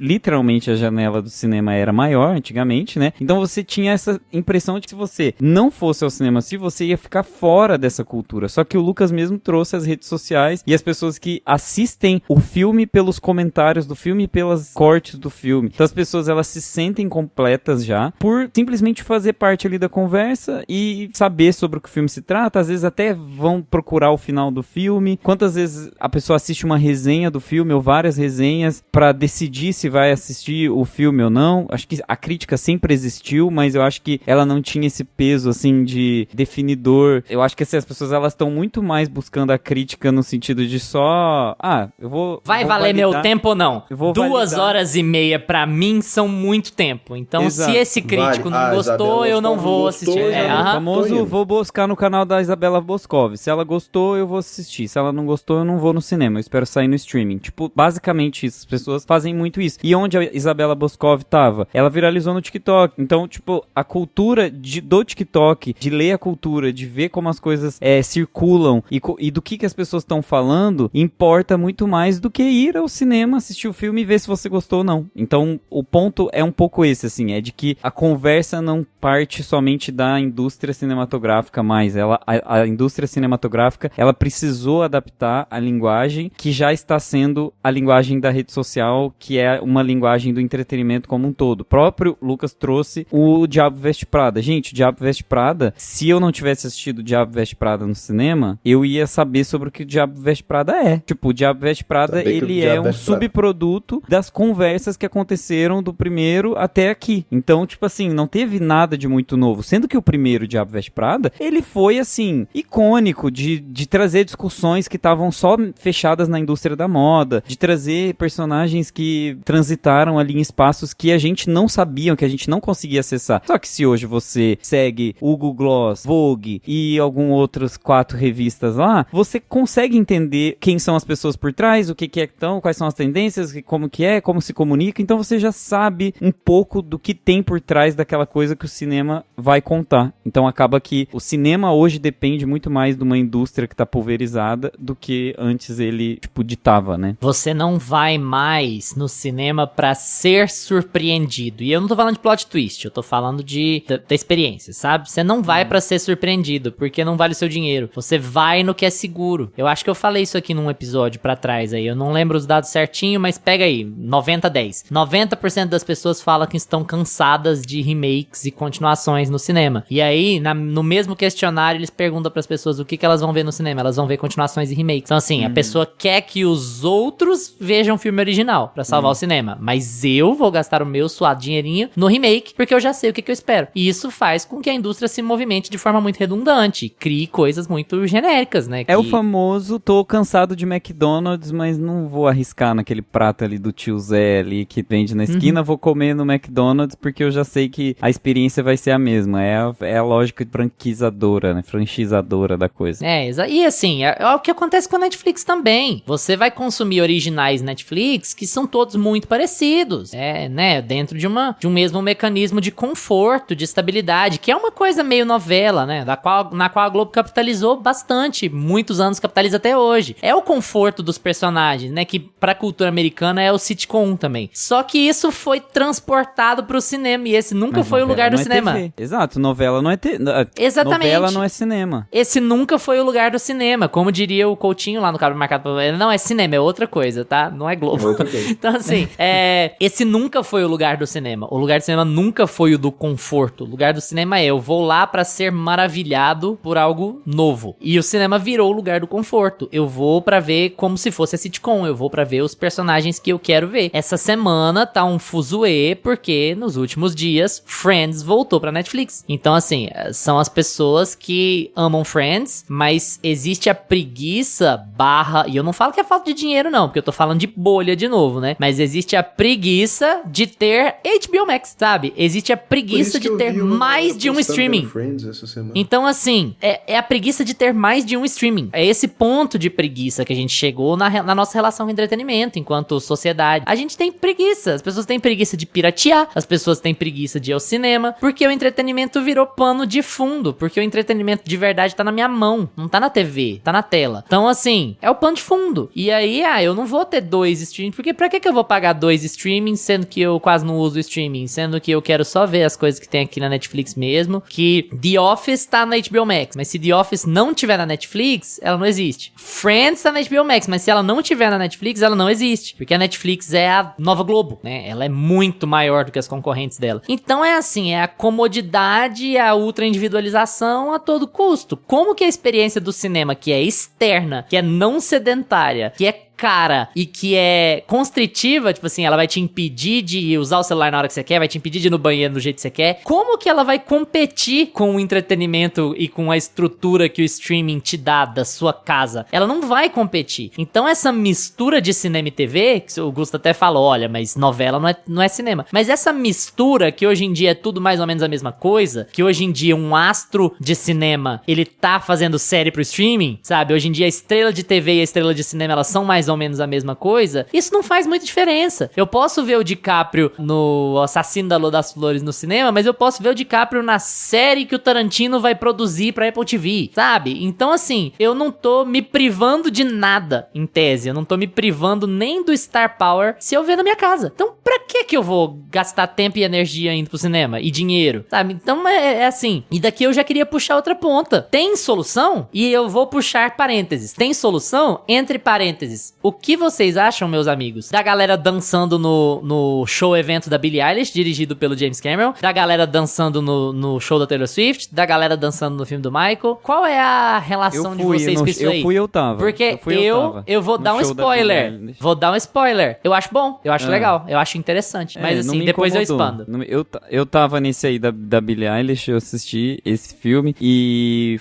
literalmente a janela do cinema era maior antigamente, né? Então você tinha essa impressão de que se você não fosse ao cinema assim, você ia ficar fora dessa cultura. Só que o Lucas mesmo trouxe as redes sociais e as pessoas que assistem o filme pelos comentários do filme e pelas cortes do filme. Então as pessoas, elas se sentem completas já por simplesmente fazer parte ali da conversa e saber sobre o que o filme se trata. Às vezes até vão procurar o final do filme. Quantas vezes a pessoa assiste uma resenha do filme ou várias resenhas pra decidir se vai assistir o filme ou não. Acho que a crítica sempre existiu, mas eu acho que ela não tinha esse peso, assim, de definidor. Eu acho que assim, as pessoas, elas estão muito mais buscando a crítica no sentido de só... eu vou... Vai vou valer validar. meu tempo ou não? 2h30 pra mim são muito tempo. Então, Exato. se esse crítico não gostou, eu não vou assistir. O famoso vou buscar no canal da Isabela Boscov. Se ela gostou, eu vou assistir. Se ela não gostou, eu não vou no cinema. Eu espero sair no streaming. Tipo, basicamente isso. As pessoas fazem muito isso. E onde a Isabela Boscov tava? Ela viralizou no TikTok. Então, tipo, a cultura do TikTok, de ler a cultura, de ver como as coisas circulam e do que as pessoas estão falando, importa muito mais do que ir ao cinema, assistir o filme e ver se você gostou ou não. Então, o ponto é um pouco esse, assim, é de que a conversa não parte somente da indústria cinematográfica mais. A indústria cinematográfica, ela precisou adaptar a linguagem que já está sendo a linguagem da rede social, que é uma linguagem do entretenimento como um todo. O próprio Lucas trouxe o Diabo Veste Prada. Gente, o Diabo Veste Prada, se eu não tivesse assistido o Diabo Veste Prada no cinema, eu ia saber sobre o que o Diabo Veste Prada é. Tipo, o Diabo Veste Prada, ele é um subproduto das conversas que aconteceram do primeiro até aqui. Então, tipo assim, não teve nada de muito novo. Sendo que o primeiro Diabo Veste Prada, ele foi, assim, icônico de trazer discussões que estavam só fechadas na indústria da moda, de trazer personagens que transitaram ali em espaços que a gente não sabia, que a gente não conseguia acessar. Só que se hoje você segue Hugo Gloss, Vogue e algum outros 4 revistas lá, você consegue entender quem são as pessoas por trás, o que é que estão, quais são as tendências, como que é, como se comunica. Então você já sabe um pouco do que tem por trás daquela coisa que o cinema vai contar. Então acaba que o cinema hoje depende muito mais de uma indústria que tá pulverizada do que antes ele, tipo, ditava, né? Você não vai mais no cinema pra ser surpreendido. E eu não tô falando de plot twist, eu tô falando da experiência, sabe? Você não vai pra ser surpreendido, porque não vale o seu dinheiro. Você vai no que é seguro. Eu acho que eu falei isso aqui num episódio pra trás aí. Eu não lembro os dados certinho, mas pega aí, 90-10. 90% das pessoas falam que estão cansadas de remakes e continuações no cinema. E aí, no mesmo questionário, eles perguntam pras pessoas o que elas vão ver no cinema. Elas vão ver continuações e remakes. Então assim, a pessoa quer que os outros vejam o filme original pra salvar o cinema. Mas eu vou gastar o meu suado dinheirinho no remake, porque eu já sei o que eu espero. E isso faz com que a indústria se movimente de forma muito redundante. Crie coisas muito genéricas, né? É o famoso, tô cansado de McDonald's, mas não vou arriscar naquele prato ali do tio Zé ali que vende na esquina, vou comer no McDonald's porque eu já sei que a experiência vai ser a mesma. É a lógica franquizadora, né? Franchisadora da coisa. E assim, é o que acontece com a Netflix também. Você vai consumir originais Netflix que são todos muito parecidos. Né? Dentro de um mesmo mecanismo de conforto, de estabilidade, que é uma coisa meio novela, né? Na qual a Globo capitalizou bastante. Muitos anos capitaliza até hoje. É o conforto dos personagens, né? Que pra cultura americana é o sitcom também. Só que isso foi transportado pro cinema e esse nunca foi o lugar do cinema. TV. Exato, novela não é Exatamente. Novela não é cinema. Esse nunca foi o lugar do cinema. Como diria o Coutinho lá no Cabo Marcado, não é cinema, é outra coisa, tá? Não é Globo. É outra coisa. Então assim, esse nunca foi o lugar do cinema. O lugar do cinema nunca foi o do conforto. O lugar do cinema eu vou lá pra ser maravilhado por algo novo. E o cinema virou o lugar do conforto. Eu vou pra ver como se fosse a sitcom. Eu vou pra ver os personagens que eu quero ver. Essa semana tá um fuzuê porque nos últimos dias Friends voltou pra Netflix. Então assim, são as pessoas que amam Friends, mas existe a preguiça e eu não falo que é falta de dinheiro não, porque eu tô falando de bolha de novo, né? Mas existe a preguiça de ter HBO Max, sabe? Existe a preguiça de ter mais de um streaming. Então assim, é a preguiça de ter mais de um streaming. É esse ponto de preguiça que a gente chegou na nossa relação com entretenimento enquanto sociedade. A gente tem preguiça, as pessoas têm preguiça de piratear, as pessoas têm preguiça de ir ao cinema, porque o entretenimento virou pano de fundo, porque o entretenimento de verdade tá na minha mão, não tá na TV, tá na tela. Então assim, é o pano de fundo. E aí, eu não vou ter 2 streamings, porque pra que eu vou pagar 2 streamings, sendo que eu quase não uso streaming, sendo que eu quero só ver as coisas que tem aqui na Netflix mesmo, que The Office tá na HBO Max, mas se The Office não tiver na Netflix, ela não existe. Friends tá na HBO Max, mas se ela não tiver na Netflix, ela não existe, porque a Netflix é a nova Globo, né? Ela é muito maior do que as concorrentes dela. Então é assim, é a comodidade, a ultra individualização a todo custo. Como que a experiência do cinema, que é externa, que é não sedentária, que é cara e que é constritiva, tipo assim, ela vai te impedir de usar o celular na hora que você quer, vai te impedir de ir no banheiro do jeito que você quer. Como que ela vai competir com o entretenimento e com a estrutura que o streaming te dá da sua casa? Ela não vai competir. Então essa mistura de cinema e TV, que o Gusto até falou, olha, mas novela não é cinema. Mas essa mistura, que hoje em dia é tudo mais ou menos a mesma coisa, que hoje em dia um astro de cinema, ele tá fazendo série pro streaming, sabe? Hoje em dia a estrela de TV e a estrela de cinema, elas são mais ou menos a mesma coisa, isso não faz muita diferença. Eu posso ver o DiCaprio no Assassino da Lua das Flores no cinema, mas eu posso ver o DiCaprio na série que o Tarantino vai produzir pra Apple TV, sabe? Então assim, eu não tô me privando de nada, em tese. Eu não tô me privando nem do Star Power se eu ver na minha casa. Então pra que eu vou gastar tempo e energia indo pro cinema? E dinheiro, sabe? Então é assim. E daqui eu já queria puxar outra ponta. Tem solução? E eu vou puxar parênteses. Tem solução? Entre parênteses. O que vocês acham, meus amigos, da galera dançando no show evento da Billie Eilish, dirigido pelo James Cameron, da galera dançando no show da Taylor Swift, da galera dançando no filme do Michael? Qual é a relação de vocês com isso aí? Eu tava. Porque eu vou dar um spoiler. Vou dar um spoiler. Eu acho bom, eu acho legal, eu acho interessante. Mas assim, depois eu expando. Eu tava nesse aí da Billie Eilish, eu assisti esse filme e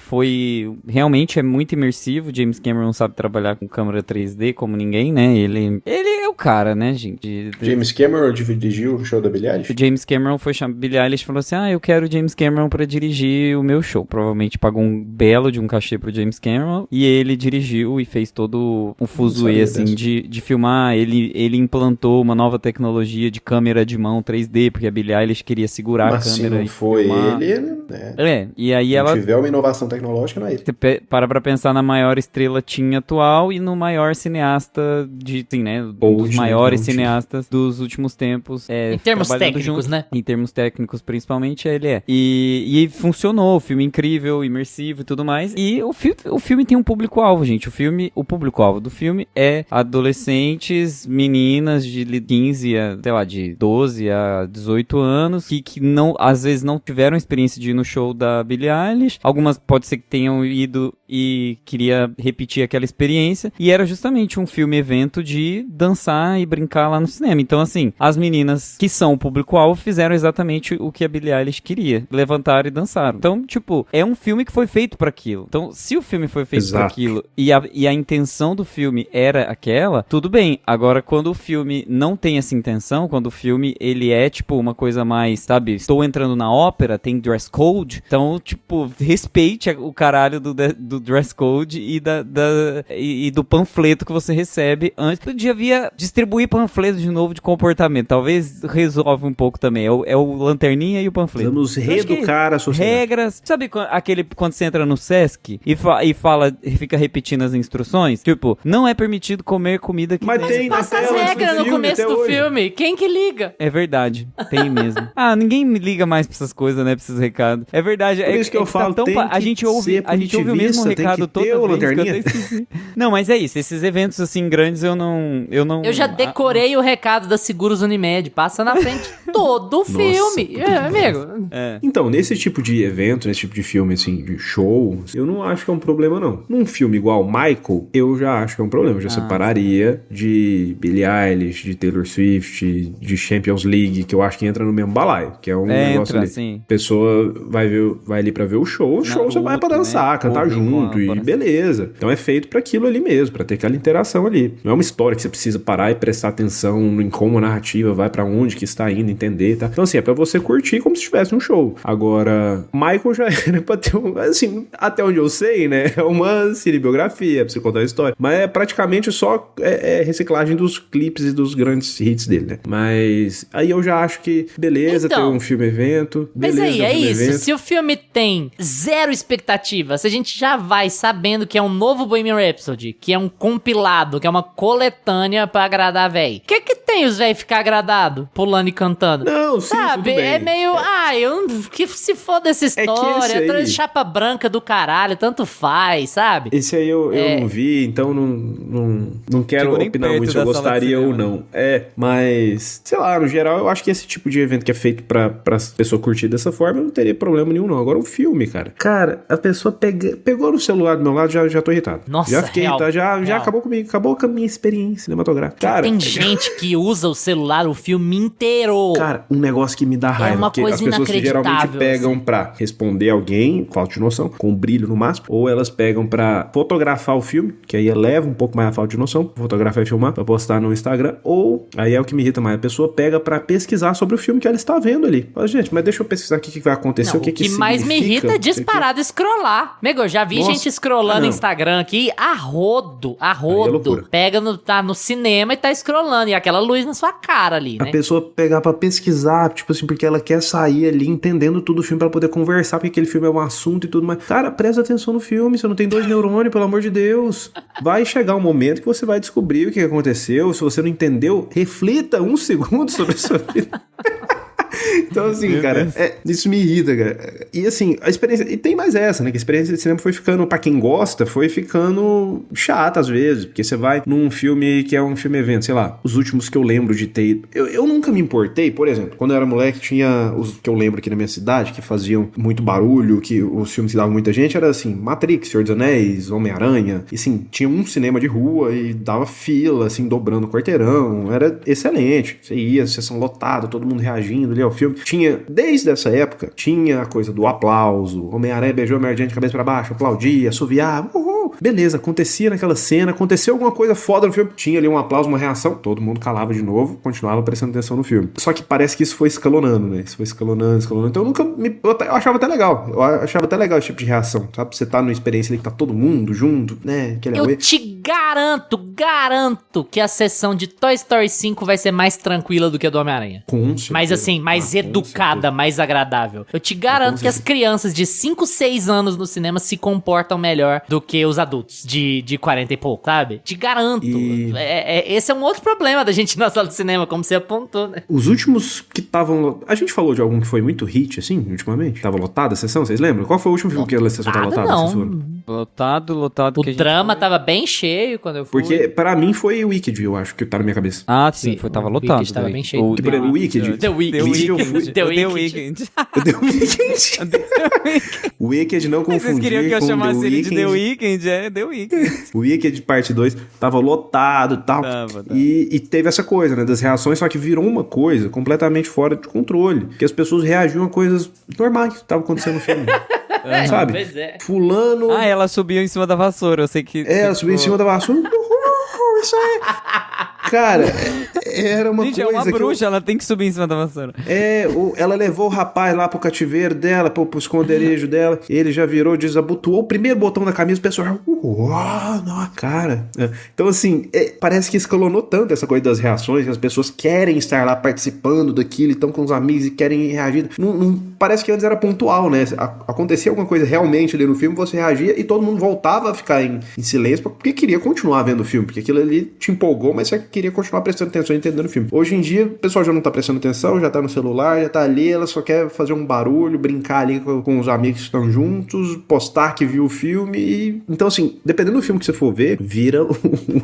realmente é muito imersivo. James Cameron sabe trabalhar com câmera 3D como ninguém, né? Ele é o cara, né, gente? James Cameron dirigiu o show da Billie Eilish? O James Cameron foi chamar Billie Eilish e falou assim, eu quero o James Cameron pra dirigir o meu show. Provavelmente pagou um belo de um cachê pro James Cameron e ele dirigiu e fez todo um fuzuê, assim, de filmar. Ele implantou uma nova tecnologia de câmera de mão 3D, porque a Billie Eilish queria segurar a câmera se não e foi filmar. ele, né? E aí Se ela... tiver uma inovação tecnológica, não é ele. Você para pra pensar na maior estrela teen atual e no maior cineasta assim, né? Um dos maiores cineastas dos últimos tempos. Em termos técnicos, né? Em termos técnicos, principalmente, ele é. E funcionou, o filme incrível, imersivo e tudo mais. E o filme tem um público-alvo, gente. O público-alvo do filme é adolescentes, meninas de 15 a, sei lá, de 12 a 18 anos, que não, às vezes não tiveram experiência de ir no show da Billie Eilish. Algumas pode ser que tenham ido e queria repetir aquela experiência. E era justamente um filme-evento de dançar e brincar lá no cinema. Então, assim, as meninas que são o público-alvo fizeram exatamente o que a Billie Eilish queria. Levantaram e dançaram. Então, tipo, é um filme que foi feito pra aquilo. Então, se o filme foi feito pra aquilo e a intenção do filme era aquela, tudo bem. Agora, quando o filme não tem essa intenção, quando o filme, ele é, tipo, uma coisa mais, sabe, estou entrando na ópera, tem dress code, então, tipo, respeite o caralho do dress code e do panfleto que você recebe antes. Devia distribuir panfleto de novo de comportamento. Talvez resolva um pouco também. É o lanterninha e o panfleto. Vamos reeducar a sociedade. Regras. Sabe quando você entra no Sesc e fica repetindo as instruções? Tipo, não é permitido comer comida que Mas tem passa as regras no começo do filme. Quem que liga? É verdade. Tem mesmo. Ninguém me liga mais pra essas coisas, né? Pra esses recados. É verdade. Por isso que eu falo, a gente ouve o mesmo recado toda vez. Não, mas é isso. Esses eventos, assim, grandes, eu não... Eu já decorei o recado da Seguros Unimed. Passa na frente todo o filme. Amigo. Então, nesse tipo de evento, nesse tipo de filme, assim, de show, eu não acho que é um problema, não. Num filme igual Michael, eu já acho que é um problema. Eu já separaria de Billie Eilish, de Taylor Swift, de Champions League, que eu acho que entra no mesmo balaio, que é um negócio ali. Sim. A pessoa vai ali pra ver o show você vai pra dançar, cantar junto e beleza. Então é feito pra aquilo ali mesmo, pra ter aquela interação ali. Não é uma história que você precisa parar e prestar atenção em como a narrativa vai pra onde que está indo, entender, tá? Então assim, é pra você curtir como se estivesse um show. Agora, Michael já era pra ter assim, até onde eu sei, né? É uma cinebiografia pra você contar a história. Mas é praticamente só reciclagem dos clipes e dos grandes hits dele, né? Mas aí eu já acho que beleza, então, ter um filme-evento. Mas aí, é isso. Evento. Se o filme tem zero expectativa, se a gente já vai sabendo que é um novo Bohemian Rhapsody, que é um compilado, que é uma coletânea pra agradar véi. O que tem os véi ficar agradado, pulando e cantando? Não, sim, sabe? tudo bem. É meio, que se foda essa história, aí... chapa branca do caralho, tanto faz, sabe? Esse aí eu não vi, então não quero opinar muito se eu gostaria ou não. Mas, sei lá, no geral, eu acho que esse tipo de evento que é feito pra pessoa curtir dessa forma, eu não teria problema nenhum, não. Agora, um filme, cara, a pessoa pegou no celular do meu lado, já tô irritado. Nossa, já fiquei real, irritado, já real. acabou comigo, acabou com a minha experiência cinematográfica. Cara, tem gente que usa o celular o filme inteiro. Cara, um negócio que me dá raiva, uma porque coisa as pessoas geralmente pegam assim, pra responder alguém, falta de noção, com brilho no máximo, ou elas pegam pra fotografar o filme, que aí eleva um pouco mais a falta de noção, fotografar e filmar, pra postar no Instagram, ou, aí é o que me irrita mais, a pessoa pega pra pesquisar sobre o filme que ela está vendo ali. Fala, gente, mas deixa eu pesquisar o que vai acontecer, não, o que mais me irrita é disparado scrollar. Amigo, eu já vi gente scrollando no Instagram aqui, a rodo, pega tá no cinema e tá scrollando, e aquela luz na sua cara ali, né? A pessoa pegar pra pesquisar, tipo assim, porque ela quer sair ali entendendo tudo o filme pra poder conversar, porque aquele filme é um assunto e tudo mais. Cara, presta atenção no filme, você não tem 2 neurônios, pelo amor de Deus. Vai chegar um momento que você vai descobrir o que aconteceu, se você não entendeu, reflita 1 segundo sobre a sua vida. Então, assim, cara, isso me irrita, cara. E, assim, a experiência... E tem mais essa, né? Que a experiência de cinema foi ficando, pra quem gosta, foi ficando chata às vezes. Porque você vai num filme que é um filme-evento, sei lá, os últimos que eu lembro de ter... Eu nunca me importei, por exemplo, quando eu era moleque, tinha os que eu lembro aqui na minha cidade, que faziam muito barulho, que os filmes que davam muita gente, era assim, Matrix, Senhor dos Anéis, Homem-Aranha. E, assim, tinha um cinema de rua e dava fila, assim, dobrando o quarteirão. Era excelente. Você ia, sessão lotada, todo mundo reagindo ali ao filme. Tinha, desde essa época, tinha a coisa do aplauso. Homem-Aranha beijou a Mary Jane de cabeça pra baixo, aplaudia, assoviava, uhul. beleza, acontecia naquela cena, aconteceu alguma coisa foda no filme, tinha ali um aplauso, uma reação, todo mundo calava de novo, continuava prestando atenção no filme. Só que parece que isso foi escalonando, né? Isso foi escalonando. Então eu achava até legal. Eu achava até legal esse tipo de reação, sabe? Você tá numa experiência ali que tá todo mundo junto, né? Eu te garanto que a sessão de Toy Story 5 vai ser mais tranquila do que a do Homem-Aranha. Com certeza. Mas assim, mais educada, mais agradável. Eu te garanto que as crianças de 5, 6 anos no cinema se comportam melhor do que os adultos de 40 e pouco, sabe? Te garanto. Esse é um outro problema da gente ir na sala de cinema, como você apontou, né? Os últimos que estavam... A gente falou de algum que foi muito hit, assim, ultimamente? Tava lotada a sessão, vocês lembram? Qual foi o último filme que a sessão tava lotada? Não. Lotado. O drama tava bem cheio quando eu fui. Porque, pra mim, foi o Wicked, eu acho, que tá na minha cabeça. Ah, sim, tava lotado. O Wicked tava bem cheio. O The Wicked. The Wicked. The Wicked. O Wicked não confundir Vocês queriam que eu com chamasse The ele de The Weeknd. Weeknd? É The Weeknd. O Wicked parte 2 tava lotado e tal. Tava. E teve essa coisa, né, das reações, só que virou uma coisa completamente fora de controle. Que as pessoas reagiam a coisas normais que estavam acontecendo no filme. Sabe? Pois é. Fulano... Ela subiu em cima da vassoura, eu sei que... ela subiu em cima da vassoura. Isso aí. Cara, era uma Gente, coisa é uma bruxa, ela tem que subir em cima da vassoura. Ela levou o rapaz lá pro cativeiro dela, pro esconderijo dela. Ele já virou, desabotoou o primeiro botão da camisa, o pessoal... cara. Então, assim, parece que escalonou tanto essa coisa das reações, que as pessoas querem estar lá participando daquilo, estão com os amigos e querem reagir. Não, parece que antes era pontual, né? Acontecia alguma coisa realmente ali no filme, você reagia e todo mundo voltava a ficar em silêncio porque queria continuar vendo o filme, porque aquilo ali te empolgou, mas você queria continuar prestando atenção e entendendo o filme. Hoje em dia, o pessoal já não tá prestando atenção, já tá no celular, já tá ali, ela só quer fazer um barulho, brincar ali com os amigos que estão juntos, postar que viu o filme e... Então, assim, dependendo do filme que você for ver, vira o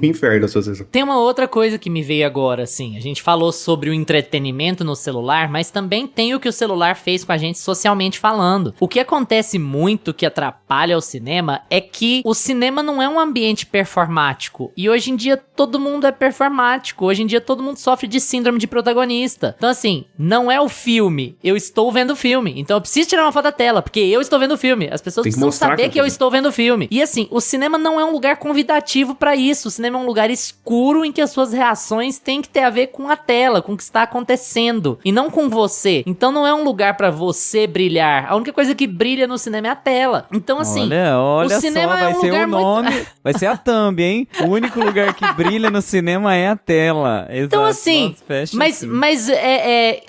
inferno a sua sessão. Tem uma outra coisa que me veio agora, assim. A gente falou sobre o entretenimento no celular, mas também tem o que o celular fez com a gente socialmente falando. O que acontece muito que atrapalha o cinema é que o cinema não é um ambiente performático. E hoje em dia todo mundo é performático. Hoje em dia todo mundo sofre de síndrome de protagonista. Então assim, não é o filme. Eu estou vendo o filme. Então eu preciso tirar uma foto da tela, porque eu estou vendo o filme. As pessoas precisam saber que eu estou vendo o filme. E assim, o cinema não é um lugar convidativo pra isso. O cinema é um lugar escuro em que as suas reações têm que ter a ver com a tela, com o que está acontecendo. E não com você. Então não é um lugar pra você brilhar. A única coisa que brilha no cinema é a tela. Então assim, olha o cinema só, vai é um ser lugar o nome, muito... vai ser a thumb, hein? O único lugar que brilha no cinema é a tela. Exato. Então assim, Nossa, fecha mas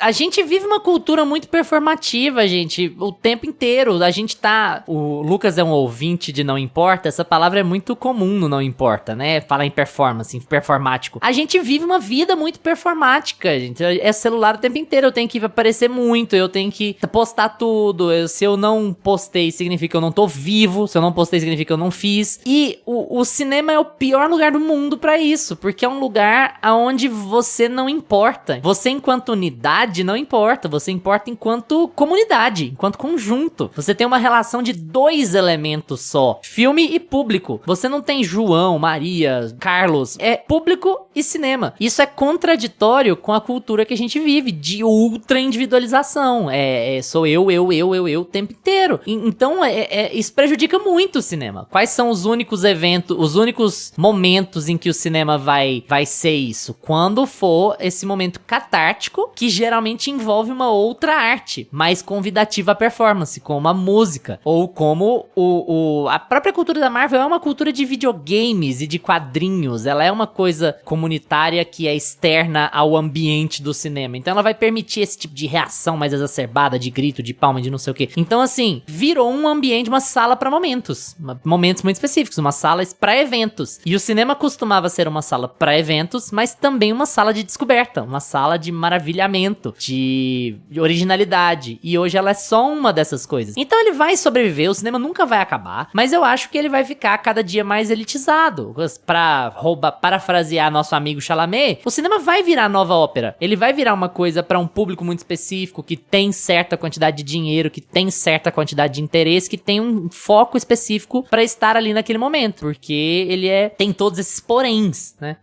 a gente vive uma cultura muito performativa, gente, o tempo inteiro. A gente tá... O Lucas é um ouvinte de Não Importa, essa palavra é muito comum no Não Importa, né? Falar em performance, em performático. A gente vive uma vida muito performática, gente. É celular o tempo inteiro, eu tenho que aparecer muito, eu tenho que postar tudo. Se eu não postei, significa que eu não tô vivo. Se eu não postei, significa que eu não fiz. E o cinema é o pior lugar do mundo pra isso, porque é um lugar onde você não importa. Você, enquanto unidade, não importa. Você importa enquanto comunidade, enquanto conjunto. Você tem uma relação de 2 elementos só: filme e público. Você não tem João, Maria, Carlos. É público e cinema. Isso é contraditório com a cultura que a gente vive, de ultra individualização. Sou eu o tempo inteiro. Então, isso prejudica muito o cinema. Quais são os únicos eventos, os únicos momentos em que o cinema vai ser isso? Quando for esse momento catártico, que geralmente envolve uma outra arte, mais convidativa à performance, como a música, ou como a própria cultura da Marvel é uma cultura de videogames e de quadrinhos. Ela é uma coisa comunitária que é externa ao ambiente do cinema. Então ela vai permitir esse tipo de reação mais exacerbada, de grito, de palma, de não sei o quê. Então assim, virou um ambiente, uma sala pra momentos muito específicos, uma sala pra eventos. E o cinema costumava ser uma sala pra eventos, mas também uma sala de descoberta, uma sala de maravilhamento, de originalidade. E hoje ela é só uma dessas coisas. Então ele vai sobreviver, o cinema nunca vai acabar, mas eu acho que ele vai ficar cada dia mais elitizado. Pra parafrasear nosso amigo Chalamet, o cinema vai virar nova ópera. Ele vai virar uma coisa pra um público muito específico, que tem certa quantidade de dinheiro, que tem certa quantidade de interesse, que tem um foco específico pra estar ali naquele momento, porque ele tem todos esses poréns, né?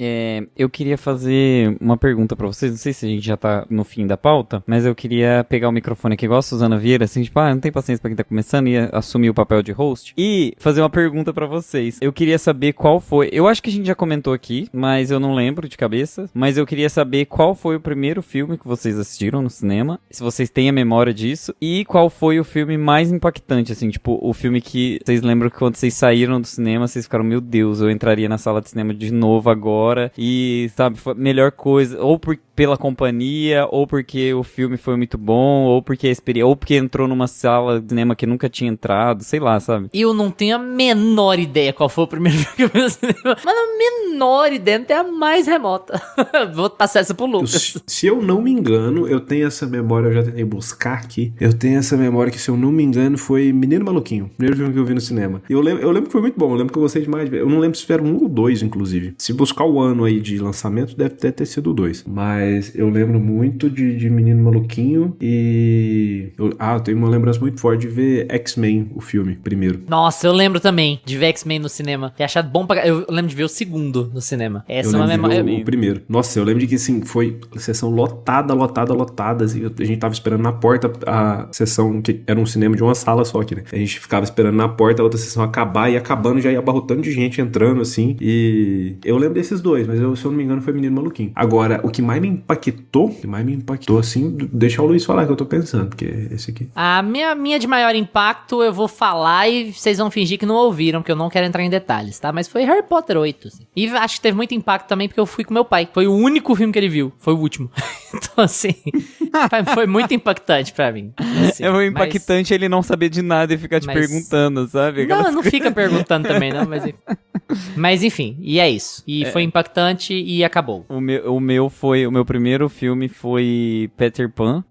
Eu queria fazer uma pergunta pra vocês, não sei se a gente já tá no fim da pauta, mas eu queria pegar o microfone aqui igual a Suzana Vieira, assim, tipo, não tem paciência pra quem tá começando e assumir o papel de host, e fazer uma pergunta pra vocês. Eu queria saber qual foi, eu acho que a gente já comentou aqui, mas eu não lembro de cabeça, mas eu queria saber qual foi o primeiro filme que vocês assistiram no cinema, se vocês têm a memória disso, e qual foi o filme mais impactante, assim, tipo, o filme que vocês lembram que quando vocês saíram do cinema, vocês ficaram, meu Deus, eu entraria na sala de cinema de novo agora, e, sabe, foi a melhor coisa, ou pela companhia, ou porque o filme foi muito bom, ou porque a experiência, ou porque entrou numa sala de cinema que nunca tinha entrado, sei lá, sabe? Eu não tenho a menor ideia qual foi o primeiro filme que eu vi no cinema. Mas a menor ideia, não tem a mais remota. Vou passar essa pro Lucas. Se eu não me engano, eu tenho essa memória, eu já tentei buscar aqui. Eu tenho essa memória que, se eu não me engano, foi Menino Maluquinho. O primeiro filme que eu vi no cinema. Eu lembro que foi muito bom, eu lembro que eu gostei demais. Eu não lembro se tiveram 1 ou 2, inclusive. Se buscar o ano aí de lançamento, deve ter sido 2. Mas eu lembro muito de Menino Maluquinho e... eu tenho uma lembrança muito forte de ver X-Men, o filme, primeiro. Nossa, eu lembro também de ver X-Men no cinema. Ter achado bom pra... Eu lembro de ver o segundo no cinema. Essa é uma memória... O primeiro. Nossa, eu lembro de que, assim, foi sessão lotada, assim, a gente tava esperando na porta a sessão, que era um cinema de uma sala só aqui, né? A gente ficava esperando na porta a outra sessão acabar, e acabando já ia abarrotando de gente entrando, assim, e eu lembro desses dois, mas se eu não me engano foi Menino Maluquinho. Agora, o que mais me impactou, assim, deixa o Luiz falar que eu tô pensando, porque esse aqui... A minha de maior impacto, eu vou falar e vocês vão fingir que não ouviram, porque eu não quero entrar em detalhes, tá? Mas foi Harry Potter 8, assim. E acho que teve muito impacto também porque eu fui com meu pai. Foi o único filme que ele viu. Foi o último. Então, assim, foi muito impactante pra mim. Assim, é muito impactante ele não saber de nada e ficar te perguntando, sabe? Não fica perguntando também, não, mas enfim, e é isso. E foi impactante e acabou. O meu primeiro filme foi Peter Pan,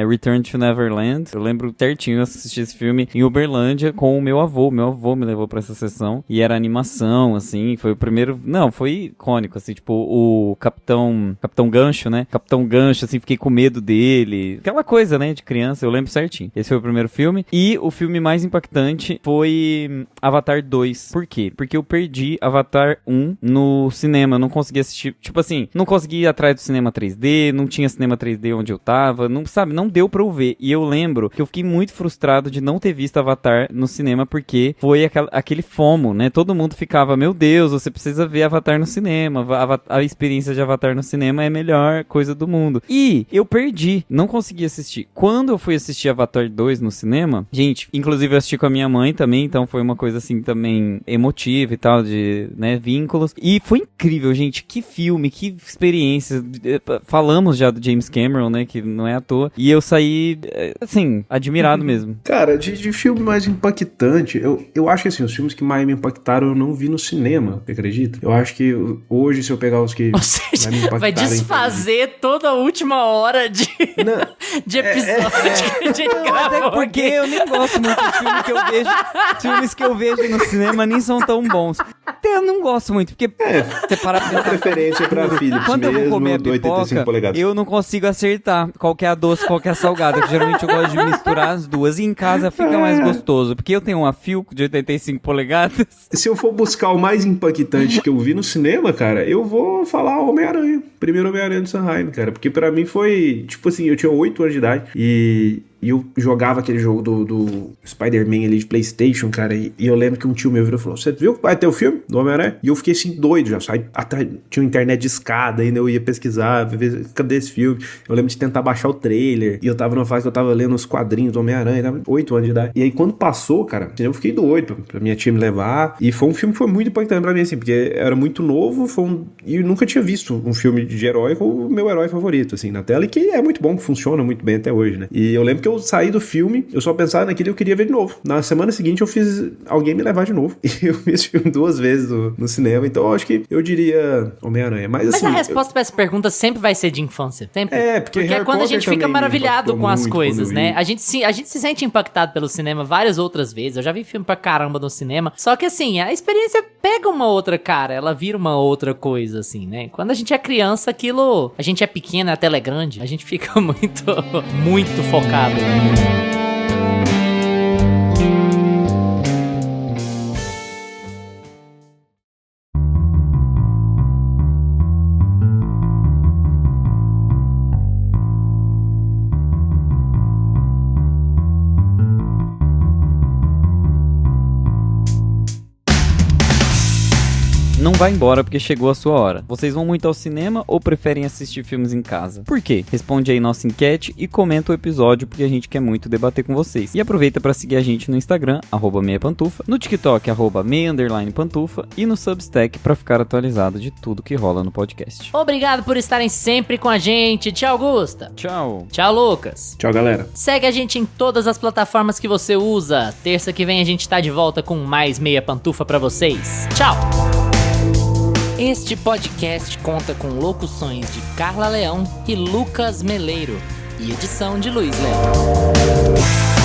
Return to Neverland. Eu lembro certinho, eu assisti esse filme em Uberlândia com o meu avô. Meu avô me levou pra essa sessão e era animação, assim, foi o primeiro... Não, foi icônico, assim, tipo, o Capitão Gancho, né? Capitão Gancho, assim, fiquei com medo dele. Aquela coisa, né, de criança, eu lembro certinho. Esse foi o primeiro filme. E o filme mais impactante foi Avatar 2. Por quê? Porque eu perdi Avatar 1 no cinema, eu não consegui assistir, tipo assim, não consegui ir atrás do cinema 3D, não tinha cinema 3D onde eu tava, não, sabe, não deu pra eu ver. E eu lembro que eu fiquei muito frustrado de não ter visto Avatar no cinema, porque foi aquele FOMO, né? Todo mundo ficava, meu Deus, você precisa ver Avatar no cinema, a experiência de Avatar no cinema é a melhor coisa do mundo. E eu perdi, não consegui assistir. Quando eu fui assistir Avatar 2 no cinema, gente, inclusive eu assisti com a minha mãe também, então foi uma coisa assim também emotiva e tal, de, né, vínculos. E foi incrível, gente, que filme, que experiência. Falamos já do James Cameron, né, que não é à toa. E eu saí, assim, admirado mesmo. Cara, de filme mais impactante, eu acho que, assim, os filmes que mais me impactaram eu não vi no cinema, você acredita? Eu acho que hoje, se eu pegar os que Ou seja, mais me impactaram... vai desfazer toda a última hora de episódio que a gente gravou. Até porque eu nem gosto muito dos filmes que eu vejo. Os filmes que eu vejo no cinema nem são tão bons. Até eu não gosto muito, porque você para pra pensar, preferência pra Philips quando eu vou comer a do 85 pipoca, polegadas. eu não consigo acertar qual que é a doce, qual que é a salgada. Geralmente eu gosto de misturar as duas. E em casa fica mais gostoso, porque eu tenho uma Philco de 85 polegadas. Se eu for buscar o mais impactante que eu vi no cinema, cara, eu vou falar Homem-Aranha. Primeiro Homem-Aranha do Sanheim, cara. Porque pra mim foi, tipo assim, eu tinha 8 anos de idade e eu jogava aquele jogo do Spider-Man ali de PlayStation, cara, e eu lembro que um tio meu virou e falou, você viu que vai ter o filme do Homem-Aranha? E eu fiquei assim, doido já, sabe? Tinha uma internet de escada, ainda eu ia pesquisar, ver cadê esse filme? Eu lembro de tentar baixar o trailer, e eu tava numa fase que eu tava lendo os quadrinhos do Homem-Aranha, tava 8 anos de idade. E aí quando passou, cara, eu fiquei doido pra minha tia me levar, e foi um filme que foi muito impactante pra mim, assim, porque era muito novo, e eu nunca tinha visto um filme de herói com o meu herói favorito, assim, na tela, e que é muito bom, que funciona muito bem até hoje, né? E eu lembro que eu saí do filme, eu só pensava naquilo e eu queria ver de novo. Na semana seguinte eu fiz alguém me levar de novo. E eu vi esse filme 2 vezes no cinema, então eu acho que eu diria Homem-Aranha. Mas assim, a resposta pra essa pergunta sempre vai ser de infância. Sempre. Porque é quando a gente fica maravilhado com as coisas, né? vi. A gente se sente impactado pelo cinema várias outras vezes. Eu já vi filme pra caramba no cinema. Só que assim, a experiência pega uma outra cara, ela vira uma outra coisa, assim, né? Quando a gente é criança, aquilo... A gente é pequeno, a tela é grande, a gente fica muito focado, né? Não vá embora porque chegou a sua hora. Vocês vão muito ao cinema ou preferem assistir filmes em casa? Por quê? Responde aí nossa enquete e comenta o episódio porque a gente quer muito debater com vocês. E aproveita para seguir a gente no Instagram, @meiapantufa, no TikTok, @meia_pantufa e no Substack para ficar atualizado de tudo que rola no podcast. Obrigado por estarem sempre com a gente. Tchau, Gusta. Tchau! Tchau, Lucas. Tchau, galera. Segue a gente em todas as plataformas que você usa. Terça que vem a gente tá de volta com mais Meia Pantufa pra vocês. Tchau! Este podcast conta com locuções de Carla Leão e Lucas Meleiro e edição de Luiz Leão.